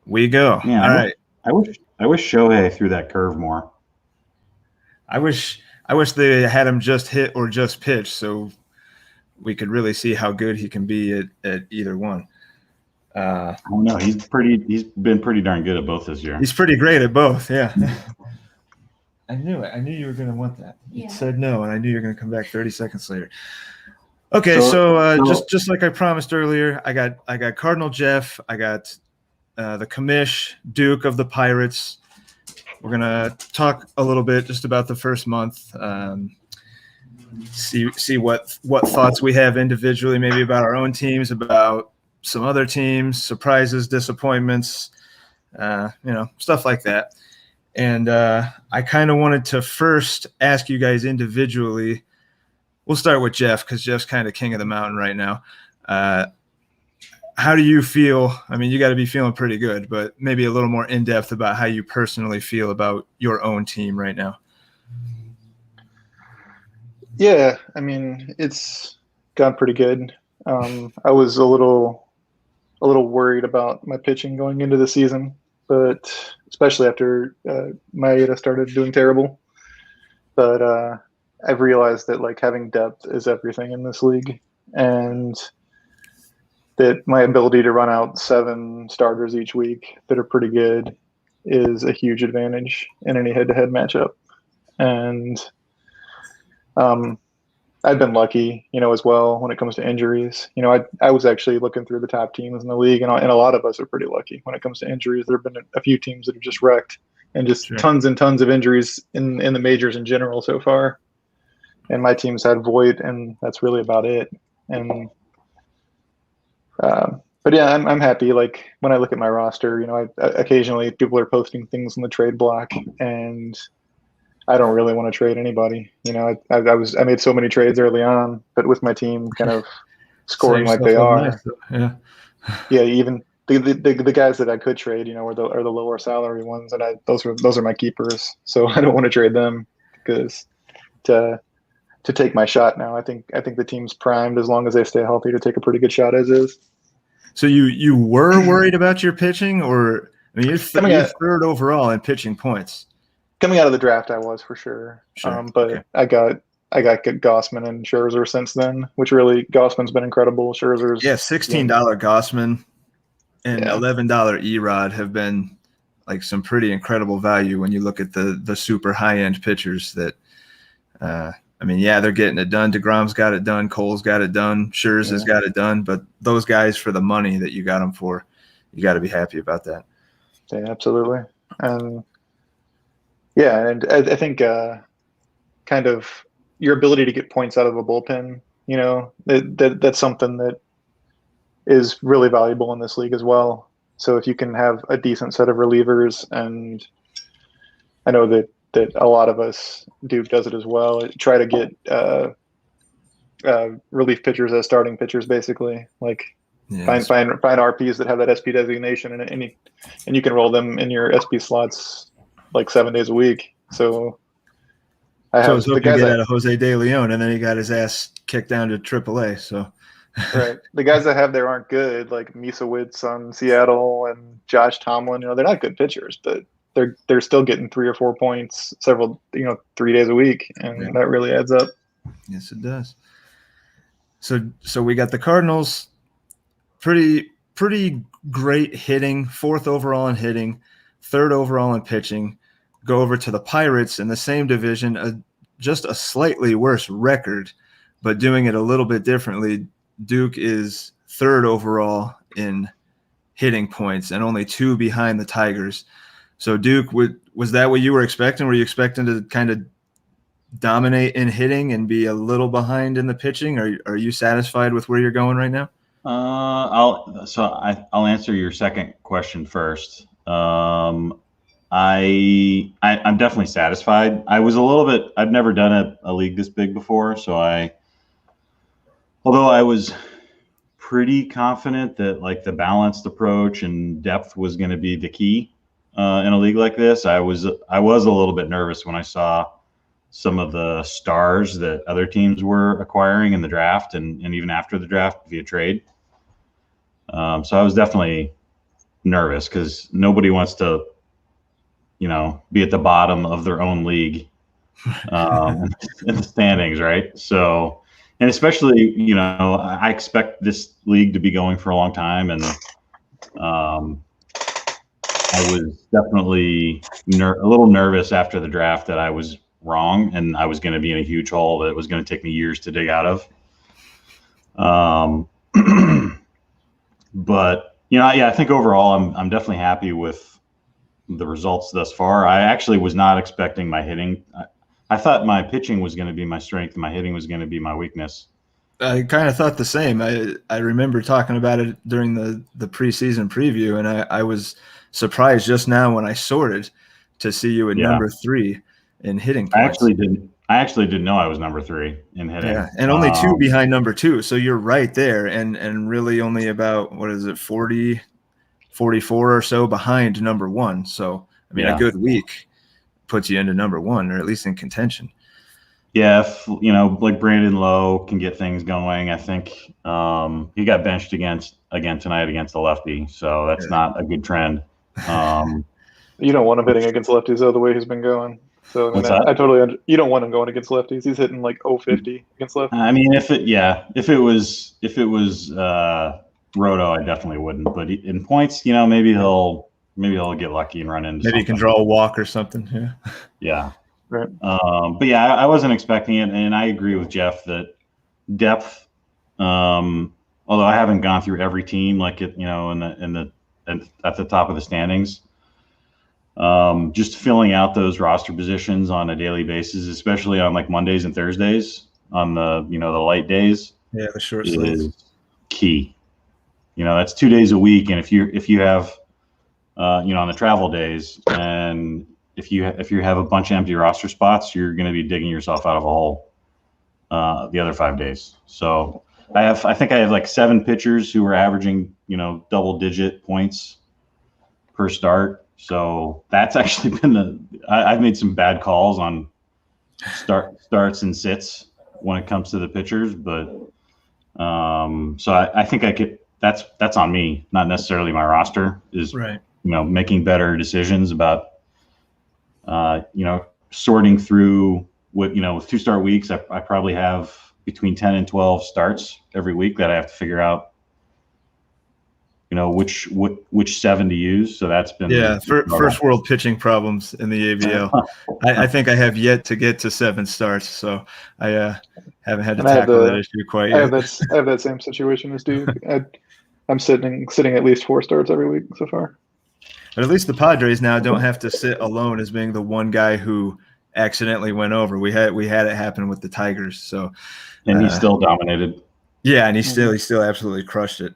We go. Man, All right. I wish Shohei threw that curve more. I wish they had him just hit or just pitch, so we could really see how good he can be at either one. I don't know. He's been pretty darn good at both this year. He's pretty great at both. Yeah. I knew it. I knew you were going to want that. You said no, and I knew you were going to come back 30 seconds later. Okay, so just like I promised earlier, I got Cardinal Jeff. I got the commish Duke of the Pirates. We're gonna talk a little bit just about the first month. See what thoughts we have individually, maybe about our own teams, about some other teams, surprises, disappointments, stuff like that. And I kind of wanted to first ask you guys individually. We'll start with Jeff because Jeff's kind of king of the mountain right now. How do you feel? I mean, you got to be feeling pretty good, but maybe a little more in depth about how you personally feel about your own team right now. Yeah, I mean, it's gone pretty good. I was a little worried about my pitching going into the season, but especially after Maeda started doing terrible. But I've realized that like having depth is everything in this league, and that my ability to run out 7 starters each week that are pretty good is a huge advantage in any head-to-head matchup. And I've been lucky, as well when it comes to injuries. I was actually looking through the top teams in the league, and a lot of us are pretty lucky when it comes to injuries. There have been a few teams that have just wrecked, and just tons and tons of injuries in the majors in general so far. And my team's had Voit, and that's really about it. And but yeah, I'm happy. Like when I look at my roster, I occasionally people are posting things on the trade block, and I don't really want to trade anybody. I made so many trades early on, but with my team kind of scoring like they are, yeah. Even the guys that I could trade, are the lower salary ones, and those are my keepers. So I don't want to trade them because to take my shot now. I think the team's primed as long as they stay healthy to take a pretty good shot as is. So you were worried about your pitching, or I mean, you're third overall in pitching points. Coming out of the draft, I was for sure. But okay. I got Gausman and Scherzer since then, which really Gausman's been incredible. Scherzer's $16 Gausman and $11 Erod have been like some pretty incredible value when you look at the super high end pitchers that. I mean, they're getting it done. DeGrom's got it done. Cole's got it done. Scherzer's got it done. But those guys, for the money that you got them for, you got to be happy about that. Yeah, absolutely. And I think kind of your ability to get points out of a bullpen, that's something that is really valuable in this league as well. So if you can have a decent set of relievers, and I know that a lot of us, Duke does it as well, try to get relief pitchers as starting pitchers, basically. Like find RPs that have that SP designation, and you can roll them in your SP slots like 7 days a week. So I was hoping to get out of Jose De Leon, and then he got his ass kicked down to AAA. So right, the guys that have there aren't good, like Misowitz on Seattle and Josh Tomlin. They're not good pitchers, but they're still getting 3 or 4 points 3 days a week, and that really adds up. Yes, it does. So we got the Cardinals, pretty great hitting, 4th overall in hitting, 3rd overall in pitching. Go over to the Pirates in the same division, just a slightly worse record, but doing it a little bit differently. Duke is 3rd overall in hitting points and only 2 behind the Tigers. So Duke, was that what you were expecting? Were you expecting to kind of dominate in hitting and be a little behind in the pitching? Are you satisfied with where you're going right now? I'll answer your second question first. I'm definitely satisfied. I was a little bit. I've never done a league this big before, so although I was pretty confident that like the balanced approach and depth was going to be the key. In a league like this, I was a little bit nervous when I saw some of the stars that other teams were acquiring in the draft and even after the draft via trade. So I was definitely nervous because nobody wants to, be at the bottom of their own league in the standings, right? So, and especially, I expect this league to be going for a long time, and I was definitely a little nervous after the draft that I was wrong and I was going to be in a huge hole that was going to take me years to dig out of. But I think overall I'm definitely happy with the results thus far. I actually was not expecting my hitting. I thought my pitching was going to be my strength and my hitting was going to be my weakness. I kind of thought the same. I remember talking about it during the preseason preview, and I was surprised just now when I sorted to see you at number 3 in hitting points. I actually didn't know I was number 3 in hitting. Yeah, and only 2 behind number 2. So you're right there, and really only about 40, 44 or so behind number 1. So I mean, a good week puts you into number 1, or at least in contention. Yeah, if like Brandon Lowe can get things going, I think he got benched again tonight against the lefty, so that's not a good trend. You don't want him hitting against lefties though, the way he's been going. So I mean, I totally you don't want him going against lefties. He's hitting like 050 against lefties. I mean, if it was Roto, I definitely wouldn't. But in points, maybe he'll get lucky and run into. Maybe he can draw a walk or something. Yeah. Yeah. Right. But yeah, I wasn't expecting it, and I agree with Jeff that depth. Although I haven't gone through every team like it, at the top of the standings. Just filling out those roster positions on a daily basis, especially on like Mondays and Thursdays on the the light days. Yeah, the short is key. That's 2 days a week, and if you have on the travel days, and if you have a bunch of empty roster spots, you're going to be digging yourself out of a hole the other 5 days. So I think I have like 7 pitchers who are averaging double-digit points per start. So that's actually been I've made some bad calls on starts and sits when it comes to the pitchers, but so I think I could. That's on me, not necessarily my roster. Is right. Making better decisions about sorting through what with 2 start weeks. I probably have between 10 and 12 starts every week that I have to figure out which 7 to use. So that's been first world pitching problems in the ABL. I think I have yet to get to 7 starts, so I haven't had to tackle that issue quite yet. I have that same situation as Duke. I'm sitting at least 4 starts every week so far. But at least the Padres now don't have to sit alone as being the one guy who accidentally went over. We had it happen with the Tigers. So, and he still dominated. Yeah, and he still absolutely crushed it.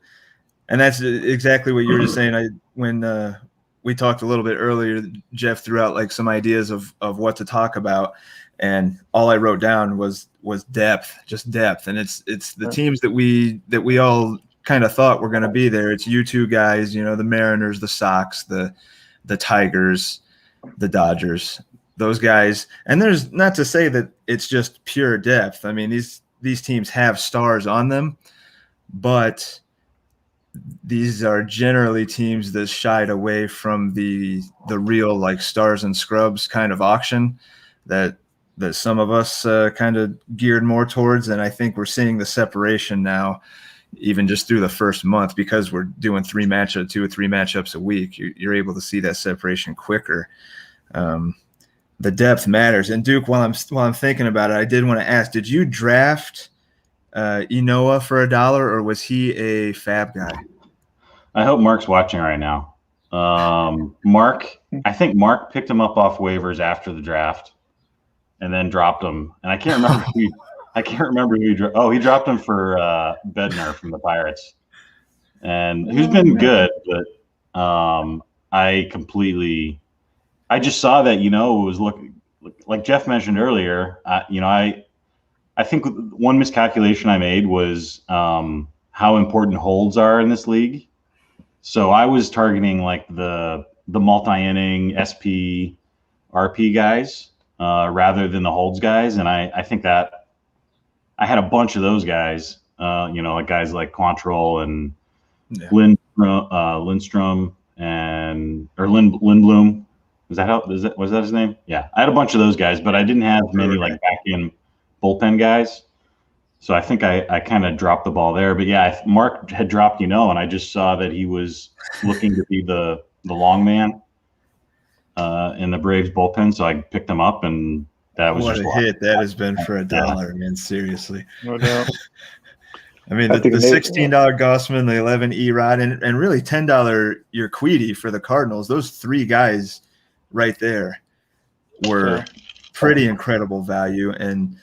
And that's exactly what you were just saying. When we talked a little bit earlier, Jeff threw out like some ideas of what to talk about, and all I wrote down was depth, just depth. And it's the teams that we all kind of thought were going to be there. It's you 2 guys, the Mariners, the Sox, the Tigers, the Dodgers, those guys. And there's not to say that it's just pure depth. I mean, these teams have stars on them, but these are generally teams that shied away from the real like stars and scrubs kind of auction that some of us kind of geared more towards. And I think we're seeing the separation now, even just through the first month, because we're doing 2 or 3 matchups a week. You're able to see that separation quicker. The depth matters. And Duke, while I'm thinking about it, I did want to ask: did you draft Enoa for $1, or was he a fab guy? I hope Mark's watching right now. I think Mark picked him up off waivers after the draft, and then dropped him. And I can't remember who he dropped him for Bednar from the Pirates, and who's been good, but I just saw that it was looking like Jeff mentioned earlier. I think one miscalculation I made was how important holds are in this league. So I was targeting like the multi-inning SP RP guys rather than the holds guys, and I think that I had a bunch of those guys, like guys like Quantrill and Lindstrom or Lindblom. Was that his name? Yeah, I had a bunch of those guys, but I didn't have many like back in bullpen guys. So I think I kind of dropped the ball there. But yeah, Mark had dropped, and I just saw that he was looking to be the long man in the Braves bullpen. So I picked him up, and that was what just a hit that has been for $1, man. Seriously. No doubt. I mean, the $16 Gossman, the 11 Erod, and really $10 Urquidy for the Cardinals. Those three guys right there were pretty incredible value. And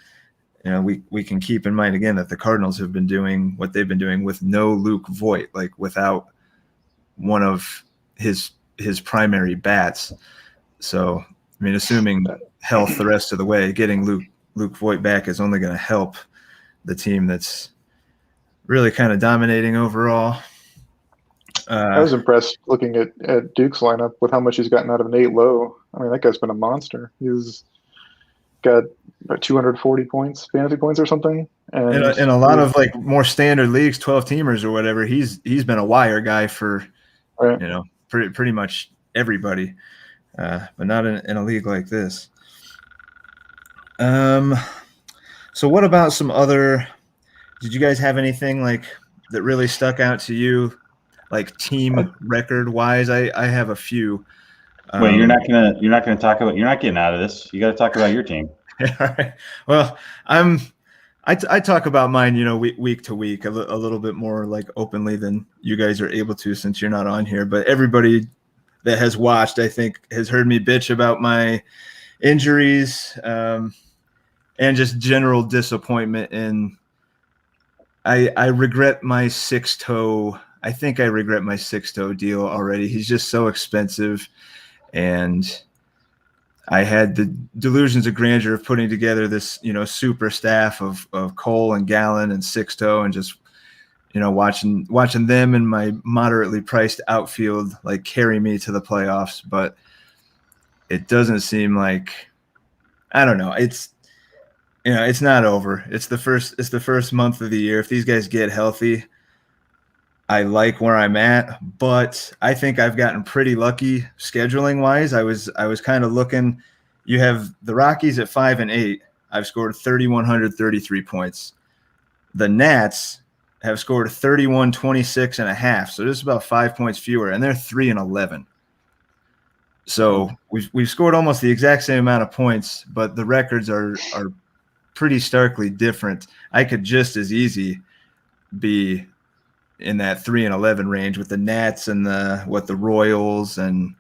we can keep in mind again that the Cardinals have been doing what they've been doing with no Luke Voit, like without one of his primary bats. So, I mean, assuming health the rest of the way, getting Luke Voit back is only going to help the team that's really kind of dominating overall. I was impressed looking at Duke's lineup with how much he's gotten out of Nate Lowe. I mean, that guy's been a monster. He's got about 240 points, fantasy points or something. And in a lot of like more standard leagues, 12-teamers or whatever, he's been a wire guy for pretty much everybody, but not in a league like this. So what about some other? Did you guys have anything like that really stuck out to you, like team record wise? I have a few. Wait, you're not gonna talk about. You're not getting out of this. You got to talk about your team. All right. Well, I talk about mine, week to week a little bit more like openly than you guys are able to since you're not on here. But everybody that has watched, I think, has heard me bitch about my injuries and just general disappointment in. I regret my six-toe. I think I regret my six-toe deal already. He's just so expensive, and I had the delusions of grandeur of putting together this, super staff of Cole and Gallen and Sixto, and just, watching them in my moderately priced outfield like carry me to the playoffs. But it doesn't seem like, I don't know. It's not over. It's the first month of the year. If these guys get healthy, I like where I'm at, but I think I've gotten pretty lucky scheduling wise. I was kind of looking. You have the Rockies at 5-8. I've scored 3,133 points. The Nats have scored 3,126.5. So just about 5 points fewer, and they're 3-11. So we've scored almost the exact same amount of points, but the records are pretty starkly different. I could just as easy be in that 3-11 range with the Nats and the Royals and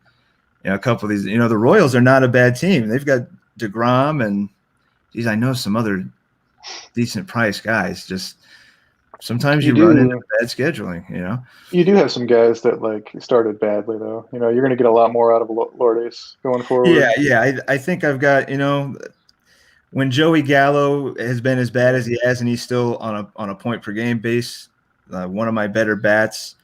a couple of these. The Royals are not a bad team. They've got DeGrom and I know some other decent price guys. Just sometimes you run into bad scheduling. You do have some guys that like started badly though. You're going to get a lot more out of Lourdes going forward. Yeah. I think I've got when Joey Gallo has been as bad as he has, and he's still on a point per game base. One of my better bats.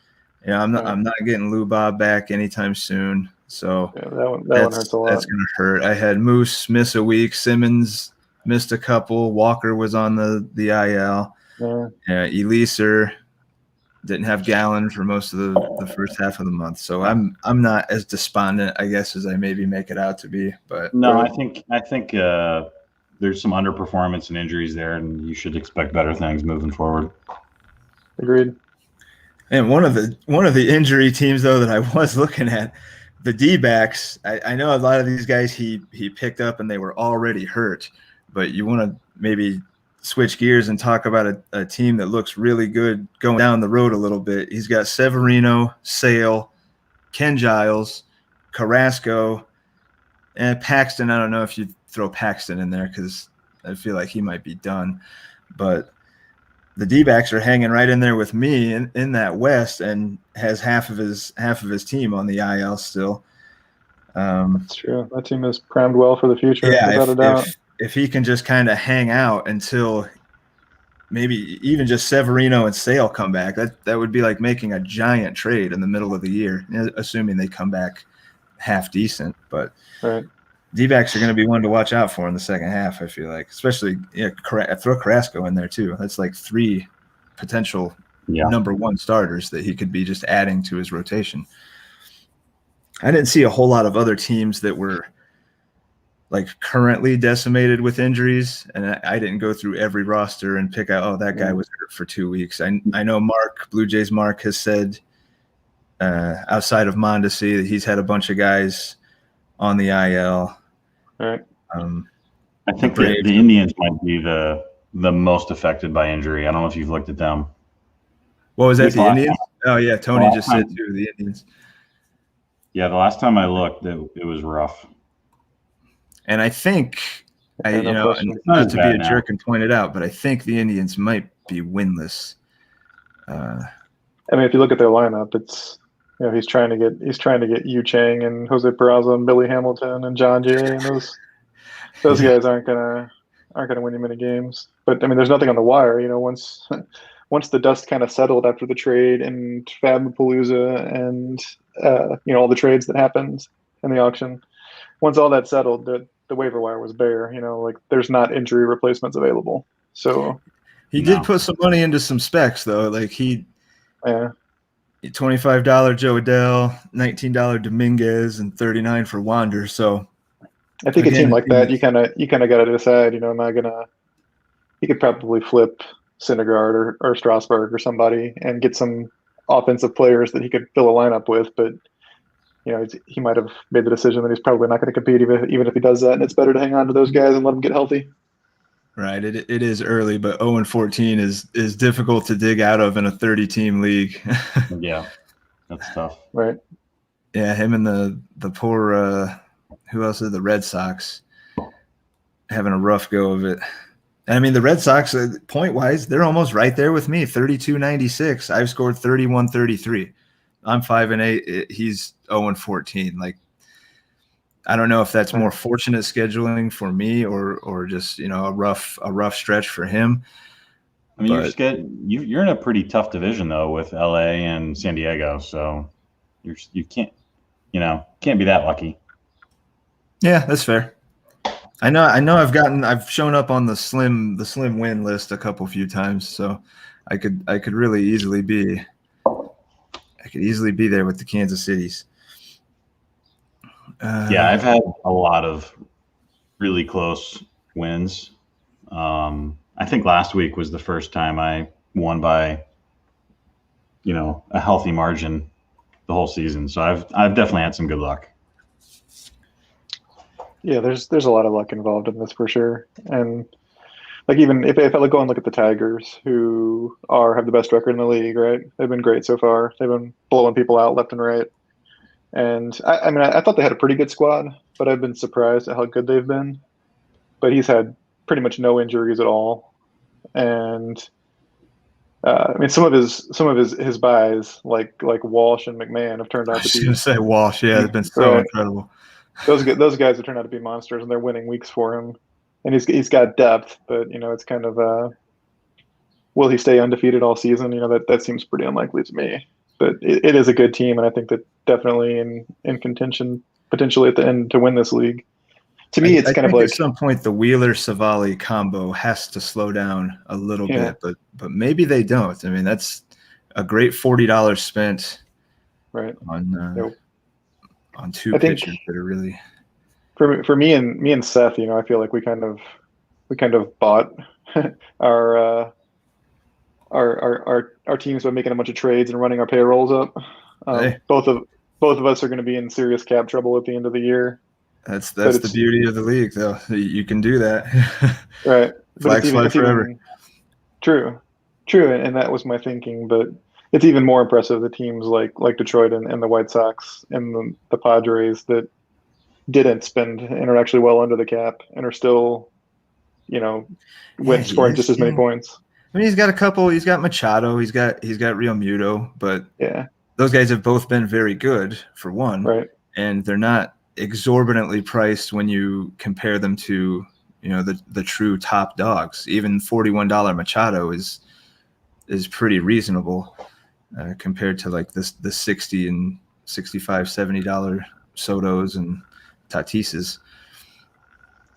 I'm not getting Lou Bob back anytime soon. So that one hurts a lot. That's gonna hurt. I had Moose miss a week. Simmons missed a couple. Walker was on the IL. Eliser didn't have Gallen for most of the first half of the month. So I'm not as despondent, I guess, as I maybe make it out to be. But no, I think there's some underperformance and injuries there, and you should expect better things moving forward. Agreed. And one of the injury teams though that I was looking at, the D-backs. I know a lot of these guys he picked up and they were already hurt, but you want to maybe switch gears and talk about a team that looks really good going down the road a little bit. He's got Severino, Sale, Ken Giles, Carrasco, and Paxton. I don't know if you throw Paxton in there because I feel like he might be done, but the D-backs are hanging right in there with me in that West, and has half of his team on the IL still. That's true. That team is primed well for the future. Yeah, without a doubt. If he can just kind of hang out until maybe even just Severino and Sale come back, that would be like making a giant trade in the middle of the year, assuming they come back half decent. But right. D-backs are going to be one to watch out for in the second half, I feel like. Especially, throw Carrasco in there too. That's like three potential number one starters that he could be just adding to his rotation. I didn't see a whole lot of other teams that were like currently decimated with injuries, and I didn't go through every roster and pick out, oh, that guy was hurt for 2 weeks. I know Blue Jays Mark has said outside of Mondesi that he's had a bunch of guys on the IL. All right. I think the Indians might be the most affected by injury. I don't know if you've looked at them. What was that, the Indians? Oh, yeah, Tony just said too, the Indians. Yeah, the last time I looked, it was rough. And I think, not to be a jerk and point it out, but I think the Indians might be winless. I mean, if you look at their lineup, it's he's trying to get Yu Chang and Jose Peraza and Billy Hamilton and John Jay, and those guys aren't gonna win you many games. But I mean, there's nothing on the wire. Once the dust kind of settled after the trade and Fabapalooza and all the trades that happened in the auction, once all that settled, the waiver wire was bare. Like there's not injury replacements available. So he did put some money into some specs though. Like $25 Joe Adell, $19 Dominguez, and $39 for Wander. So I think a team like that, you kind of got to decide. Am I gonna? He could probably flip Syndergaard or Strasburg or somebody and get some offensive players that he could fill a lineup with. But he might have made the decision that he's probably not going to compete even if he does that, and it's better to hang on to those guys and let them get healthy. Right. It is early, but 0-14 is difficult to dig out of in a 30-team league. Yeah, that's tough. Right. Yeah, him and the poor who else is the Red Sox having a rough go of it. And I mean, the Red Sox, point-wise, they're almost right there with me, 32-96. I've scored 31-33. I'm 5-8. He's 0-14. Like, I don't know if that's more fortunate scheduling for me or just a rough stretch for him. I mean, you're in a pretty tough division though with LA and San Diego, so you can't be that lucky. Yeah, that's fair. I know I've shown up on the slim win list a few times, so I could really easily be there with the Kansas Cities. Yeah, I've had a lot of really close wins. I think last week was the first time I won by, a healthy margin the whole season. So I've definitely had some good luck. Yeah, there's a lot of luck involved in this for sure. And like even if I go and look at the Tigers, who have the best record in the league, right? They've been great so far. They've been blowing people out left and right. And I mean, I thought they had a pretty good squad, but I've been surprised at how good they've been. But he's had pretty much no injuries at all, and I mean, some of his buys, like Walsh and McMahon, have turned out to be. I was going to say Walsh, yeah, it's been so incredible. Those guys have turned out to be monsters, and they're winning weeks for him. And he's got depth, but it's kind of will he stay undefeated all season? That seems pretty unlikely to me. But it is a good team, and I think that definitely in contention potentially at the end to win this league. To me, it's kind of like at some point the Wheeler-Savali combo has to slow down a little bit, but maybe they don't. I mean, that's a great $40 spent on two pitchers that are really. For me and Seth, I feel like we kind of bought our teams by making a bunch of trades and running our payrolls up. Both of us are going to be in serious cap trouble at the end of the year. That's the beauty of the league, though. You can do that. Right. Flags fly forever. True, and that was my thinking. But it's even more impressive the teams like Detroit and the White Sox and the Padres that didn't spend and are actually well under the cap and are still, scoring just as many points. I mean, he's got a couple. He's got Machado. He's got Real Muto, but those guys have both been very good for one, right? And they're not exorbitantly priced when you compare them to the true top dogs. Even $41 Machado is pretty reasonable compared to like the $60 and $65, $70 Sotos and Tatises.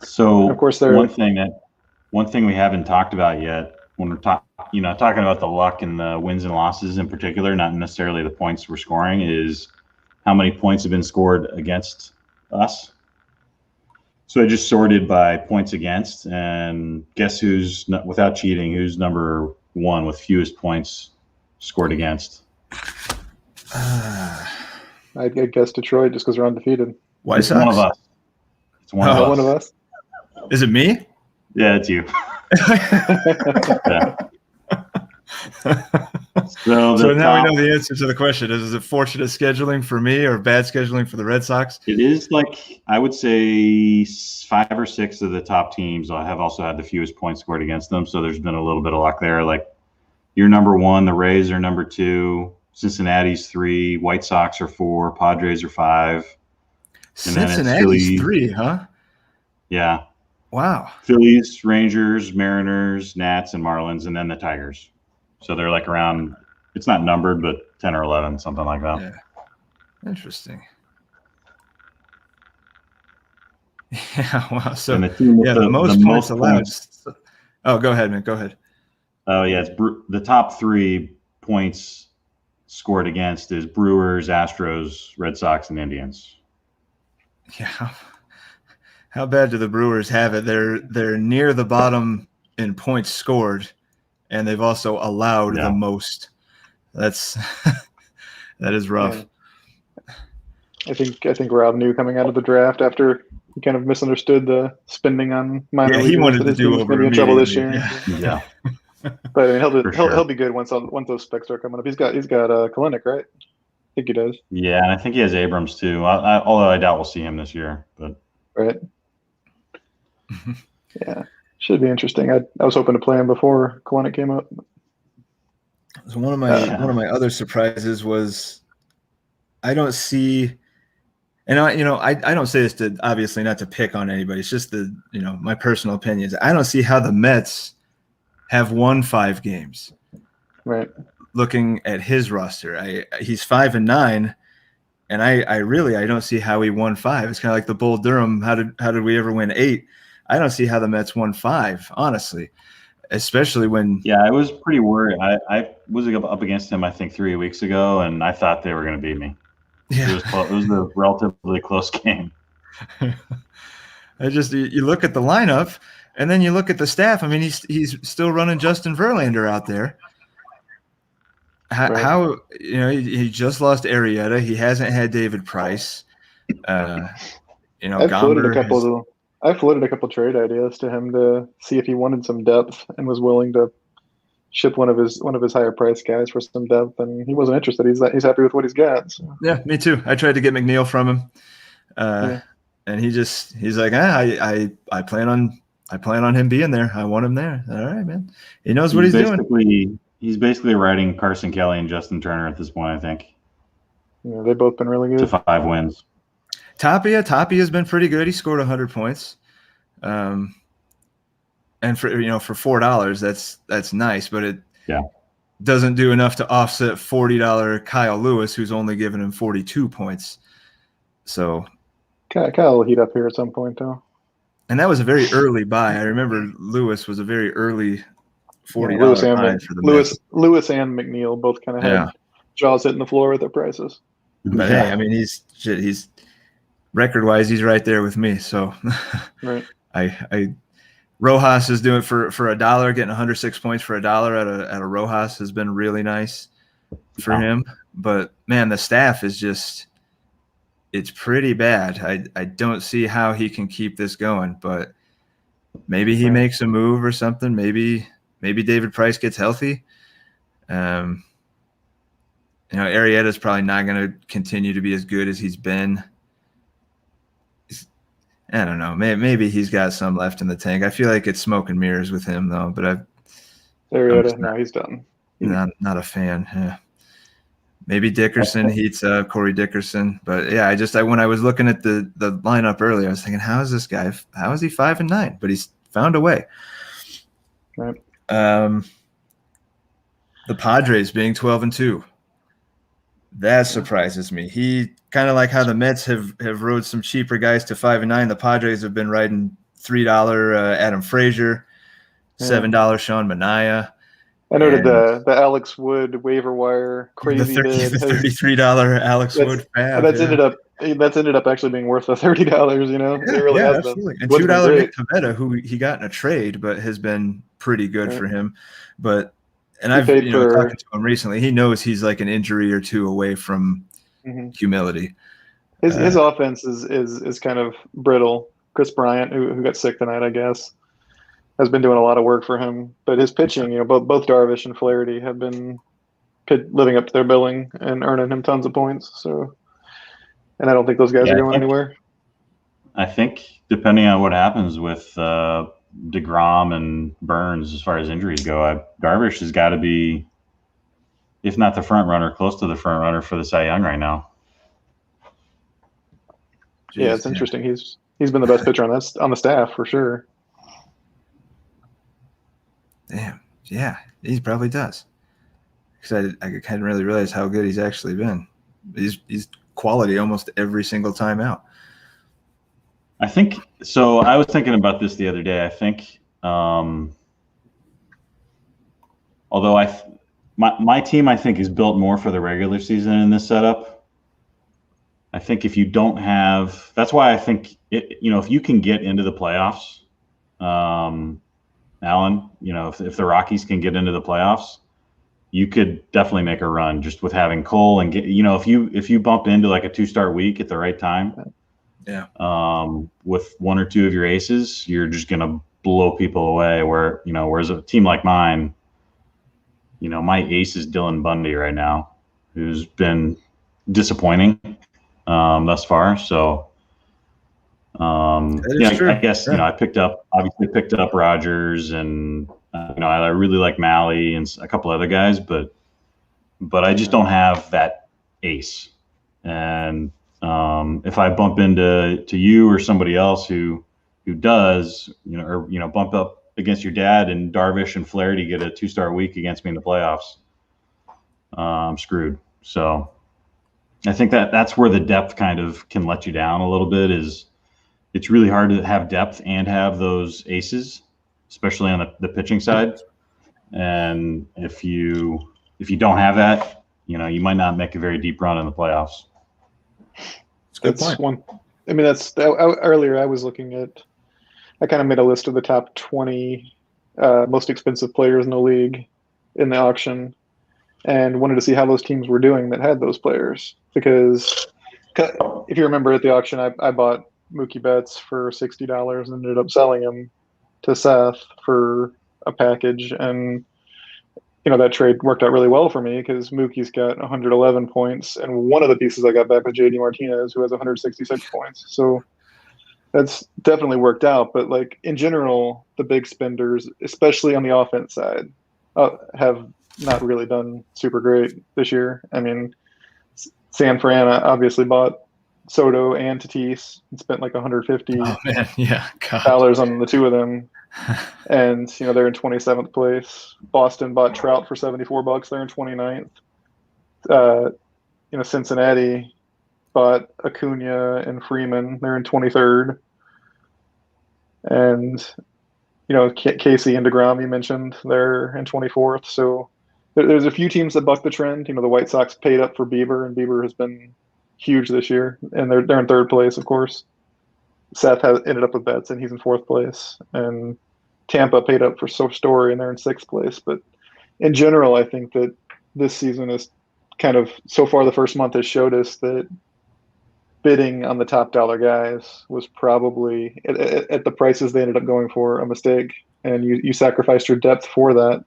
So of course, one thing we haven't talked about yet when we're talking about the luck and the wins and losses in particular, not necessarily the points we're scoring, is how many points have been scored against us. So I just sorted by points against, and guess who's, without cheating, who's number one with fewest points scored against? I guess Detroit just because they're undefeated. White It's Sox? one of us. It's one Is that of us. one of us? Is it me? Yeah, it's you. Yeah. So now we know the answer to the question. Is it fortunate scheduling for me or bad scheduling for the Red Sox? It is, like, I would say 5 or 6 of the top teams have also had the fewest points scored against them. So there's been a little bit of luck there. Like, you're number 1, the Rays are number 2, Cincinnati's 3, White Sox are 4, Padres are 5. And then it's Cincinnati's 3, huh? Yeah. Wow. Phillies, Rangers, Mariners, Nats, and Marlins, and then the Tigers. So they're like around, it's not numbered, but 10 or 11, something like that. Yeah. Interesting. Yeah, wow. So, the most points allowed. Oh, go ahead, man. Go ahead. Oh, yeah. It's the top 3 points scored against is Brewers, Astros, Red Sox, and Indians. Yeah. How bad do the Brewers have it? They're near the bottom in points scored, and they've also allowed the most. That is rough. Yeah. I think Rob knew coming out of the draft after he kind of misunderstood the spending on minor leaguers. He wanted to do over maybe in trouble this year. Yeah. But I mean, he'll be good once those specs are coming up. He's got Kalinick, right? I think he does. Yeah, and I think he has Abrams too. Although I doubt we'll see him this year, but right. Yeah, should be interesting. I was hoping to play him before Kalinick came up. So one of my other surprises was I don't see, and I don't say this to obviously not to pick on anybody. It's just my personal opinions. I don't see how the Mets have won 5 games. Right. Looking at his roster, he's 5-9, and I really don't see how he won 5. It's kind of like the Bull Durham. How did we ever win 8? I don't see how the Mets won 5, honestly, especially when. Yeah, I was pretty worried. I was up against him, I think, 3 weeks ago, and I thought they were going to beat me. Yeah. It was a relatively close game. You look at the lineup, and then you look at the staff. I mean, he's still running Justin Verlander out there. How he just lost Arrieta. He hasn't had David Price. I floated a couple trade ideas to him to see if he wanted some depth and was willing to ship one of his higher price guys for some depth, and he wasn't interested. He's happy with what he's got. So. Yeah, me too. I tried to get McNeil from him, and he's like, I plan on him being there. I want him there. All right, man. He knows what he's doing. He's basically riding Carson Kelly and Justin Turner at this point, I think. Yeah, they've both been really good. To 5 wins. Tapia has been pretty good. He scored 100 points. And for $4, that's nice, but it doesn't do enough to offset $40 Kyle Lewis, who's only given him 42 points. So Kyle will heat up here at some point, though. And that was a very early buy. I remember Lewis was a very early $40 buy for the Mets. Lewis and McNeil both kind of had jaws hitting the floor with their prices. But hey, I mean, he's record-wise, he's right there with me. So right. I Rojas is doing for $1, getting 106 points for $1 at a Rojas has been really nice for him. But man, the staff is it's pretty bad. I don't see how he can keep this going, but maybe he makes a move or something. Maybe David Price gets healthy. Arrieta is probably not going to continue to be as good as he's been. I don't know. Maybe he's got some left in the tank. I feel like it's smoke and mirrors with him, though. But Arrieta, no, he's done. Not a fan. Yeah. Maybe Dickerson heats up, Corey Dickerson. But yeah, when I was looking at the lineup earlier, I was thinking, how is this guy? How is he 5-9? But he's found a way. Right. The Padres being 12-2. That surprises me. He kind of like how the Mets have rode some cheaper guys to 5-9. The Padres have been riding $3 Adam Frazier, $7 Sean Manaea. I noted And the Alex Wood waiver wire crazy bid. the $33 Alex Wood fab. That's ended up actually being worth the $30. You know, Yeah, it really has absolutely. been. And Wood's been $2 Nick great. Pivetta, who he got in a trade, but has been pretty good for him. But and He I've paid for- talking to him recently. He knows he's like an injury or two away from humility. His offense is kind of brittle. Chris Bryant, who got sick tonight, I guess, has been doing a lot of work for him. But his pitching, both Darvish and Flaherty have been living up to their billing and earning him tons of points. So, and I don't think those guys are going anywhere. I think depending on what happens with DeGrom and Burns as far as injuries go, Darvish has got to be, if not the front runner, close to the front runner for the Cy Young right now. Jeez, yeah, it's interesting. He's been the best pitcher on the staff for sure. Damn. Yeah, he probably does. Because I hadn't really realized how good he's actually been. He's quality almost every single time out. I think so. I was thinking about this the other day. I think, although my team, I think, is built more for the regular season in this setup. I think if you don't have, that's why I think if you can get into the playoffs, Alan, if the Rockies can get into the playoffs, you could definitely make a run just with having Cole and get, if you bump into like a 2-start week at the right time, yeah, with one or two of your aces, you're just going to blow people away. Whereas a team like mine, my ace is Dylan Bundy right now, who's been disappointing thus far. So, I guess, I picked up Rogers and, I really like Malley and a couple other guys, but I just don't have that ace. And if I bump into you or somebody else who does, bump up against your dad and Darvish and Flaherty get a 2-star week against me in the playoffs, I'm screwed. So I think that's where the depth kind of can let you down a little bit. Is it's really hard to have depth and have those aces, especially on the pitching side. And if you don't have that, you might not make a very deep run in the playoffs. That's one. I mean, earlier I was looking at, I kind of made a list of the top 20 most expensive players in the league in the auction, and wanted to see how those teams were doing that had those players. Because if you remember at the auction, I bought Mookie Betts for $60 and ended up selling him to Seth for a package. And, that trade worked out really well for me because Mookie's got 111 points. And one of the pieces I got back was JD Martinez, who has 166 points. So that's definitely worked out. But like in general, the big spenders, especially on the offense side, have not really done super great this year. I mean, San Fran obviously bought Soto and Tatis and spent like $150 on the two of them. And, they're in 27th place. Boston bought Trout for $74. They're in 29th. Cincinnati bought Acuna and Freeman. They're in 23rd. And, Casey and DeGrom, you mentioned, they're in 24th. So there's a few teams that buck the trend. The White Sox paid up for Bieber, and Bieber has been huge this year. And they're in 3rd place, of course. Seth has ended up with Betts, and he's in 4th place. And Tampa paid up for Story, and they're in 6th place. But in general, I think that this season is kind of, so far the first month has showed us that bidding on the top dollar guys was probably, at the prices they ended up going for, a mistake. And you sacrificed your depth for that.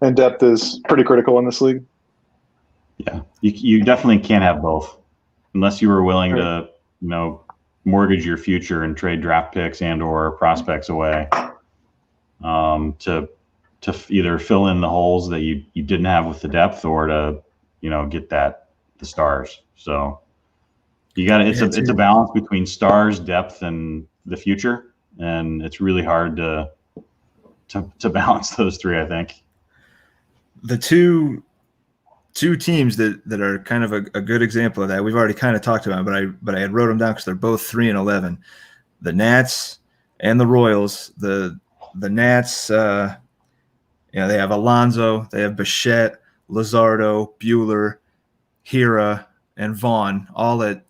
And depth is pretty critical in this league. Yeah, you definitely can't have both. Unless you were willing to, mortgage your future and trade draft picks and or prospects away to either fill in the holes that you didn't have with the depth, or to, get the stars. So you got it's a balance between stars, depth, and the future, and it's really hard to balance those three, I think. The two teams that are kind of a good example of that, we've already kind of talked about, but I had wrote them down because they're both 3-11. The Nats and the Royals. The the Nats, they have Alonso, they have Bichette, Luzardo, Buehler, Hira, and Vaughn, all at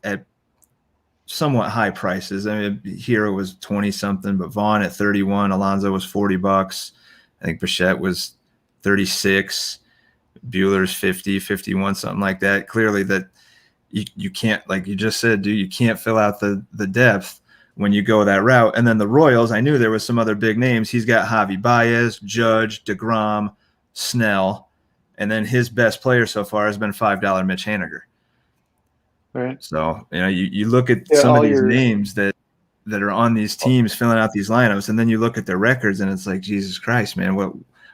somewhat high prices. I mean, Hira was 20 something, but Vaughn at 31, Alonso was $40. I think Bichette was 36, Bueller's 50, 51, something like that. Clearly that you can't, like you just said, dude, you can't fill out the depth when you go that route. And then the Royals, I knew there was some other big names. He's got Javi Baez, Judge, DeGrom, Snell, and then his best player so far has been $5 Mitch Haniger. Right. So, you look at some of these names that are on these teams filling out these lineups, and then you look at their records and it's like, Jesus Christ, man,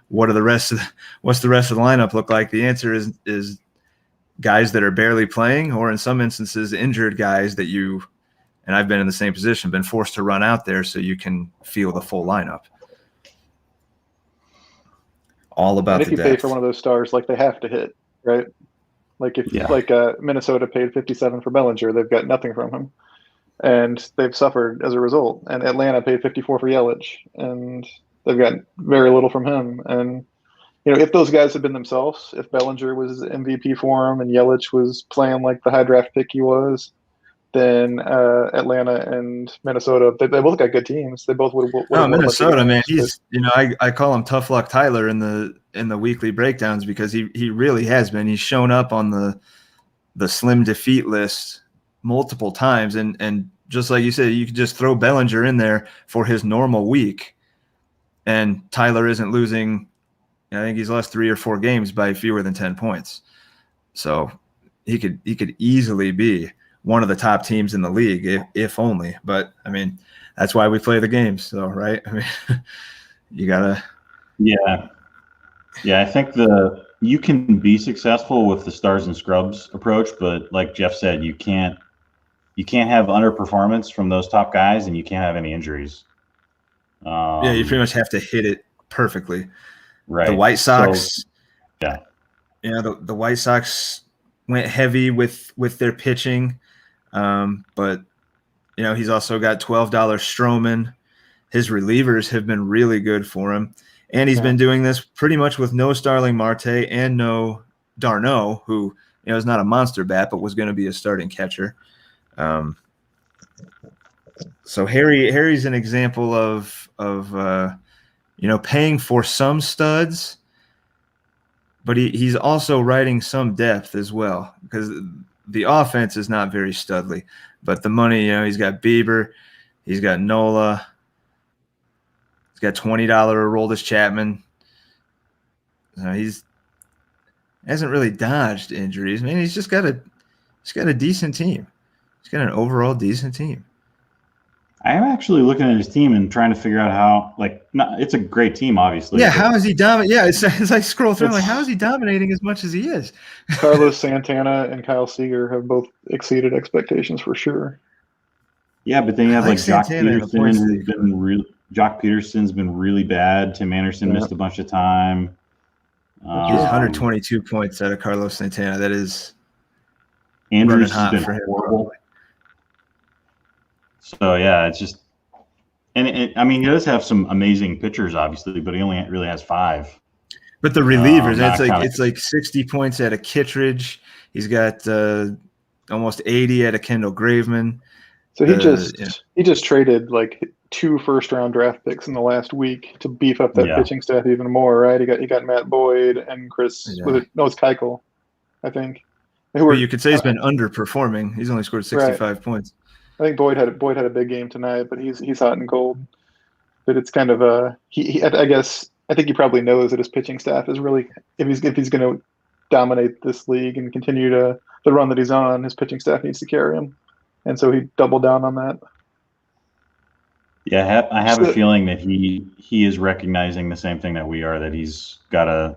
what's the rest of the lineup look like? The answer is guys that are barely playing, or in some instances, injured guys that and I've been in the same position, been forced to run out there so you can feel the full lineup. All about and if you pay for one of those stars, like they have to hit, right? Like if Minnesota paid 57 for Bellinger, they've got nothing from him, and they've suffered as a result. And Atlanta paid 54 for Yelich, and they've got very little from him. And if those guys had been themselves, if Bellinger was MVP for him and Yelich was playing like the high draft pick he was, then Atlanta and Minnesota, they both got good teams. They both would. Minnesota, man, he's I call him Tough Luck Tyler in the weekly breakdowns, because he really has been. He's shown up on the slim defeat list multiple times, and just like you said, you could just throw Bellinger in there for his normal week, and Tyler isn't losing. I think he's lost 3 or 4 games by fewer than 10 points. So he could easily be one of the top teams in the league, if only. But I mean, that's why we play the games, so right? I mean, you gotta. Yeah. I think you can be successful with the stars and scrubs approach, but like Jeff said, you can't have underperformance from those top guys, and you can't have any injuries. You pretty much have to hit it perfectly. Right. The White Sox, the White Sox went heavy with their pitching, but he's also got $12 Stroman. His relievers have been really good for him, and he's been doing this pretty much with no Starling Marte and no d'Arnaud, who is not a monster bat but was going to be a starting catcher. So Harry's an example of paying for some studs, but he's also riding some depth as well, because the offense is not very studly. But the money, he's got Bieber, he's got Nola, he's got $20 Aroldis Chapman. He hasn't really dodged injuries. I mean, he's got a decent team. He's got an overall decent team. I am actually looking at his team and trying to figure out how, it's a great team, obviously. Yeah, how is he dominating? Yeah, it's like scroll through, how is he dominating as much as he is? Carlos Santana and Kyle Seager have both exceeded expectations for sure. Yeah, but then you have Jock Peterson. Jock Peterson's been really bad. Tim Anderson missed a bunch of time. He's 122 points out of Carlos Santana. That is Andrews hot has been for him. Horrible. So yeah, it's just, and he does have some amazing pitchers, obviously, but he only really has 5. But the relievers, it's like 60 points out of Kittredge. He's got almost 80 out of Kendall Graveman. So he just traded 2 first-round draft picks in the last week to beef up that pitching staff even more, right? He got Matt Boyd and Chris. It's Keuchel, I think. You could say he's been underperforming. He's only scored 65 points. I think Boyd had a big game tonight, but he's hot and cold. But it's kind of I think he probably knows that his pitching staff is really, if he's going to dominate this league and continue the run that he's on, his pitching staff needs to carry him, and so he doubled down on that. Yeah, I have a feeling that he is recognizing the same thing that we are, that he's got to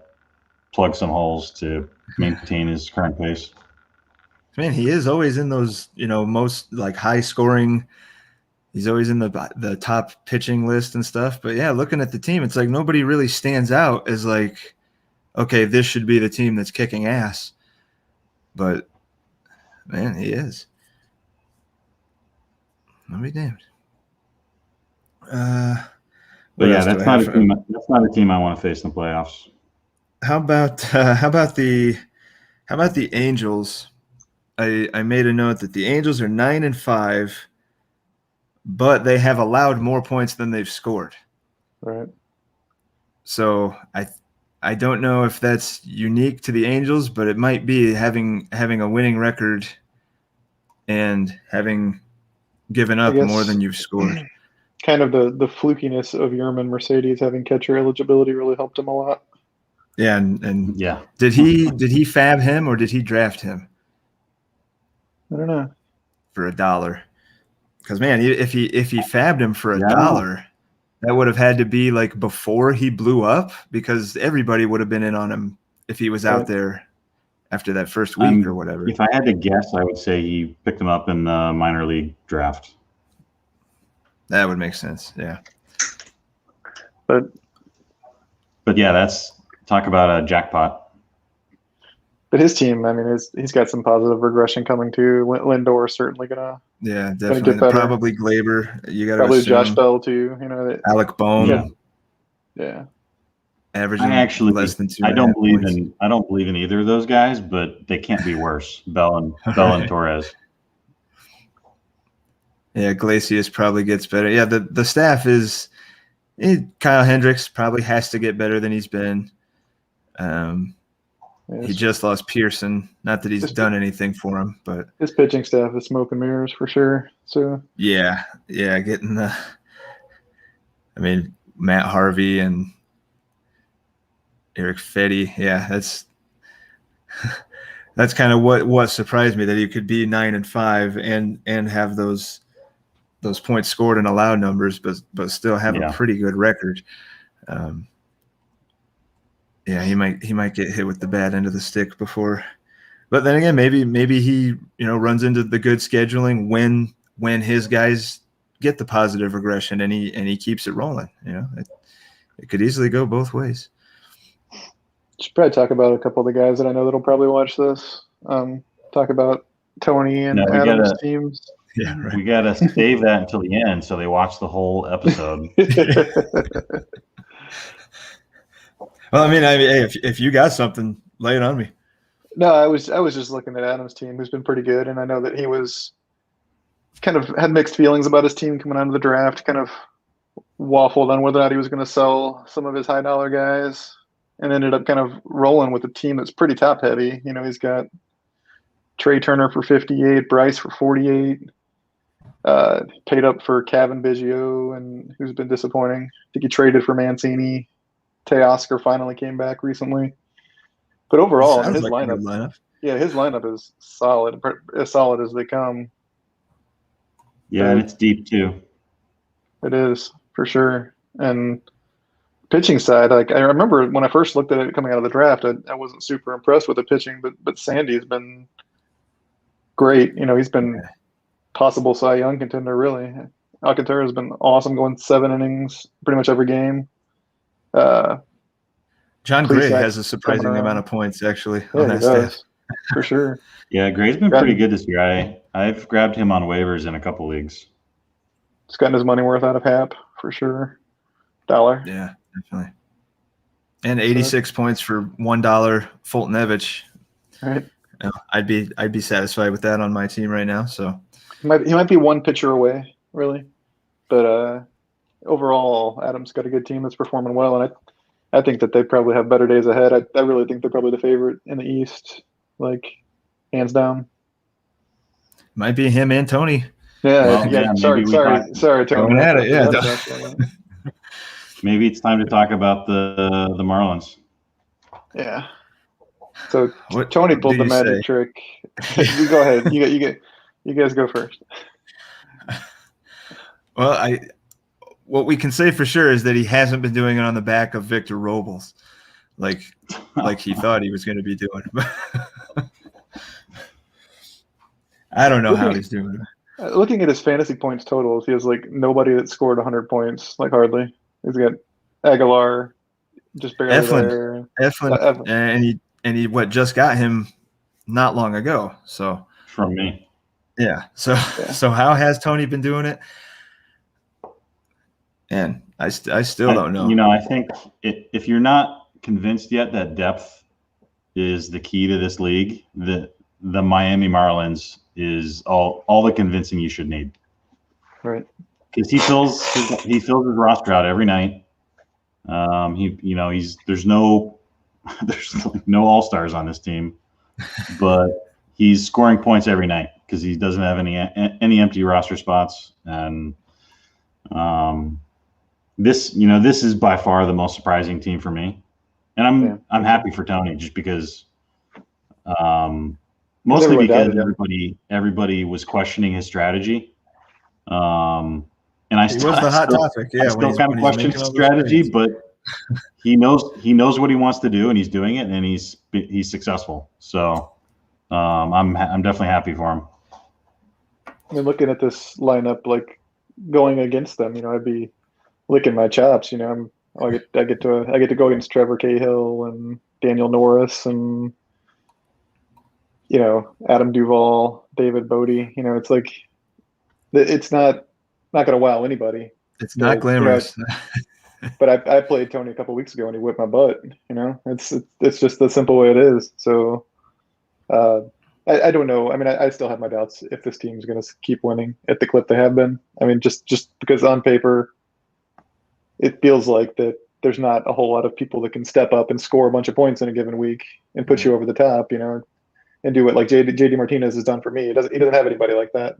plug some holes to maintain his current pace. Man, he is always in those, most high scoring. He's always in the top pitching list and stuff. But yeah, looking at the team, it's like nobody really stands out as okay, this should be the team that's kicking ass. But man, he is. I'll be damned. But What yeah, else do that's I not have? a team. That's not a team I want to face in the playoffs. How about the Angels? I made a note that the Angels are 9-5, but they have allowed more points than they've scored. Right. So I don't know if that's unique to the Angels, but it might be having a winning record and having given I up more guess than you've scored. kind of the flukiness of Yerman Mercedes having catcher eligibility really helped him a lot. Yeah, and Yeah. did he fab him or did he draft him I don't know. for $1? Because man, if he fabbed him for Yeah. $1, that would have had to be like before he blew up, because everybody would have been in on him if he was out Right. there after that first week or whatever. If I had to guess, I would say he picked him up in the minor league draft. That would make sense. Yeah. But yeah, that's talk about a jackpot. But his team, I mean, he's got some positive regression coming too. Lindor is certainly gonna Definitely. get better. Probably Glaber. You got to probably assume. Josh Bell too. Alec Bohm. Yeah. Averaging I actually less than 2.5 I don't believe points. in either of those guys, but they can't be worse. Bell and Torres. Yeah, Glacius probably gets better. Yeah, the staff is Kyle Hendricks probably has to get better than he's been. He just lost Pearson. Not that he's done anything for him, but his pitching staff is smoke and mirrors for sure. So yeah, getting Matt Harvey and Eric Fetty. Yeah, that's kind of what surprised me, that he could be 9-5 and have those points scored and allowed numbers, but still have a pretty good record. Yeah, he might get hit with the bad end of the stick before. But then again, maybe he runs into the good scheduling when his guys get the positive regression and he keeps it rolling. It could easily go both ways. Should probably talk about a couple of the guys that I know that'll probably watch this. Talk about Tony and Adam's teams. Yeah, right. We gotta save that until the end so they watch the whole episode. Well, hey, if you got something, lay it on me. No, I was just looking at Adam's team, who's been pretty good, and I know that he was kind of had mixed feelings about his team coming out of the draft. Kind of waffled on whether or not he was going to sell some of his high dollar guys, and ended up kind of rolling with a team that's pretty top heavy. He's got Trey Turner for 58, Bryce for 48. Paid up for Kevin Biggio, and who's been disappointing. I think he traded for Mancini. Teoscar finally came back recently. But overall, his lineup. Yeah, his lineup is solid, as solid as they come. Yeah, and it's deep too. It is, for sure. And pitching side, I remember when I first looked at it coming out of the draft, I wasn't super impressed with the pitching, but Sandy's been great. He's been possible Cy Young contender, really. Alcantara's been awesome, going 7 innings pretty much every game. John Gray has a surprising amount of points, actually, on that staff. For sure. Yeah, Gray's been pretty good this year. I've grabbed him on waivers in a couple leagues. He's gotten his money worth out of Hap, for sure. Dollar. Yeah, definitely. And 86 points for $1 Fulton Evich. Right. I'd be satisfied with that on my team right now. So he might be one pitcher away, really. But overall, Adam's got a good team that's performing well, and I think that they probably have better days ahead. I really think they're probably the favorite in the East, hands down. Might be him and Tony. Yeah. Sorry, Tony. Going at it, yeah. Maybe it's time to talk about the Marlins. Yeah. So Tony pulled the magic trick. You go ahead. You guys go first. Well, what we can say for sure is that he hasn't been doing it on the back of Victor Robles, like he thought he was going to be doing. I don't know how he's doing it. Looking at his fantasy points totals, he has nobody that scored 100 points, hardly. He's got Aguilar, just barely there. Eflin, and he just got him not long ago. So from me, yeah. So how has Tony been doing it? And I still don't know. You know, I think if you're not convinced yet that depth is the key to this league, the Miami Marlins is all the convincing you should need. Right. Because he fills his roster out every night. There's no all-stars on this team, but he's scoring points every night because he doesn't have any empty roster spots. And this is by far the most surprising team for me. And I'm happy for Tony just because mostly because everybody was questioning his strategy. And he was the hot topic. Yeah, I still kind of question his strategy, but he knows what he wants to do, and he's doing it, and he's successful. So I'm definitely happy for him. I mean, looking at this lineup, like going against them, I'd be licking my chops. I get to go against Trevor Cahill and Daniel Norris and Adam Duvall, David Bodie. It's like it's not going to wow anybody. It's not glamorous. But I played Tony a couple of weeks ago and he whipped my butt. It's just the simple way it is. So I don't know. I mean, I still have my doubts if this team's going to keep winning at the clip they have been. I mean, just because on paper it feels like that there's not a whole lot of people that can step up and score a bunch of points in a given week and put you over the top, and do it like JD Martinez has done for me. He doesn't have anybody like that.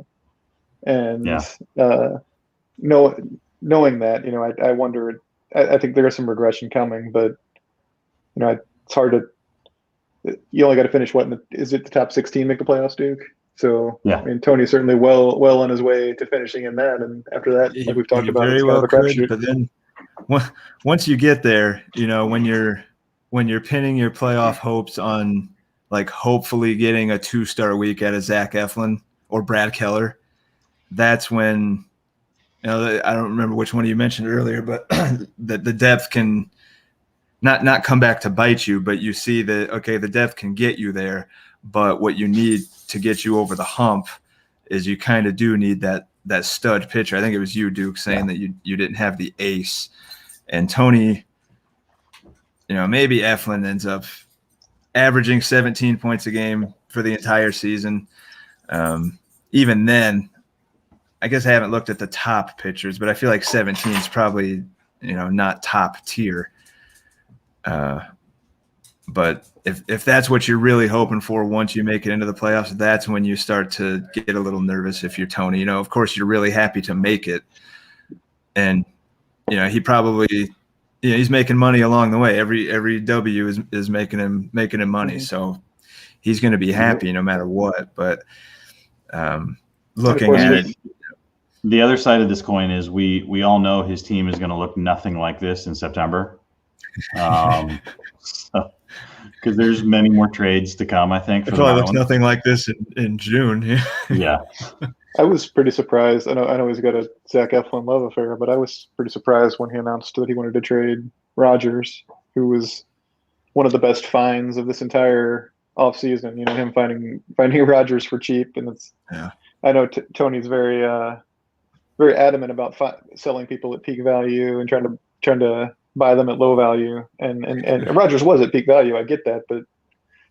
And knowing that, I wonder. I think there is some regression coming, but it's hard to. You only got to finish is it the top 16 make the playoffs, Duke? So yeah, I mean, Tony's certainly well on his way to finishing in that, and after that, like we've talked about, very well could. But then once you get there, when you're pinning your playoff hopes on like hopefully getting a 2-star week out of Zach Eflin or Brad Keller, that's when I don't remember which one you mentioned earlier, but the depth can not come back to bite you, but you see that, okay, the depth can get you there, but what you need to get you over the hump is you kind of do need that stud pitcher. I think it was you, Duke, saying that you didn't have the ace. And Tony, maybe Eflin ends up averaging 17 points a game for the entire season. Even then, I guess I haven't looked at the top pitchers, but I feel like 17 is probably, not top tier. But if that's what you're really hoping for once you make it into the playoffs, that's when you start to get a little nervous if you're Tony. Of course, you're really happy to make it. And, he probably he's making money along the way. Every W is making him money. So he's going to be happy no matter what. But looking at it, the other side of this coin is we all know his team is going to look nothing like this in September. Because there's many more trades to come, I think. It probably looks nothing like this in June. Yeah. I was pretty surprised. I know he's got a Zach Eflin love affair, but I was pretty surprised when he announced that he wanted to trade Rogers, who was one of the best finds of this entire offseason. Him finding Rogers for cheap, and I know Tony's very very adamant about selling people at peak value and trying to buy them at low value. And Rogers was at peak value. I get that, but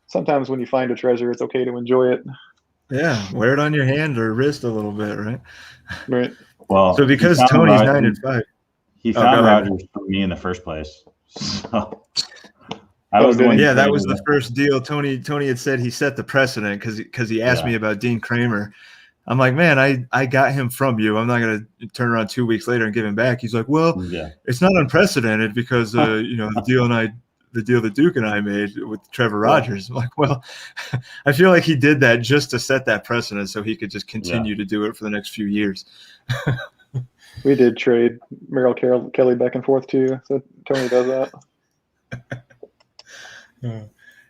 sometimes when you find a treasure, it's okay to enjoy it. Yeah, wear it on your hand or wrist a little bit, right? Right. Well, so because Tony's 9-5, he found Rogers for me in the first place. So that was the first deal. Tony had said he set the precedent because he asked me about Dean Kramer. I'm like, man, I got him from you. I'm not going to turn around 2 weeks later and give him back. He's like, well, it's not unprecedented because the deal that Duke and I made with Trevor Rogers. I'm like, well, I feel like he did that just to set that precedent so he could just continue to do it for the next few years. We did trade Merrill Kelly back and forth too. So Tony does that.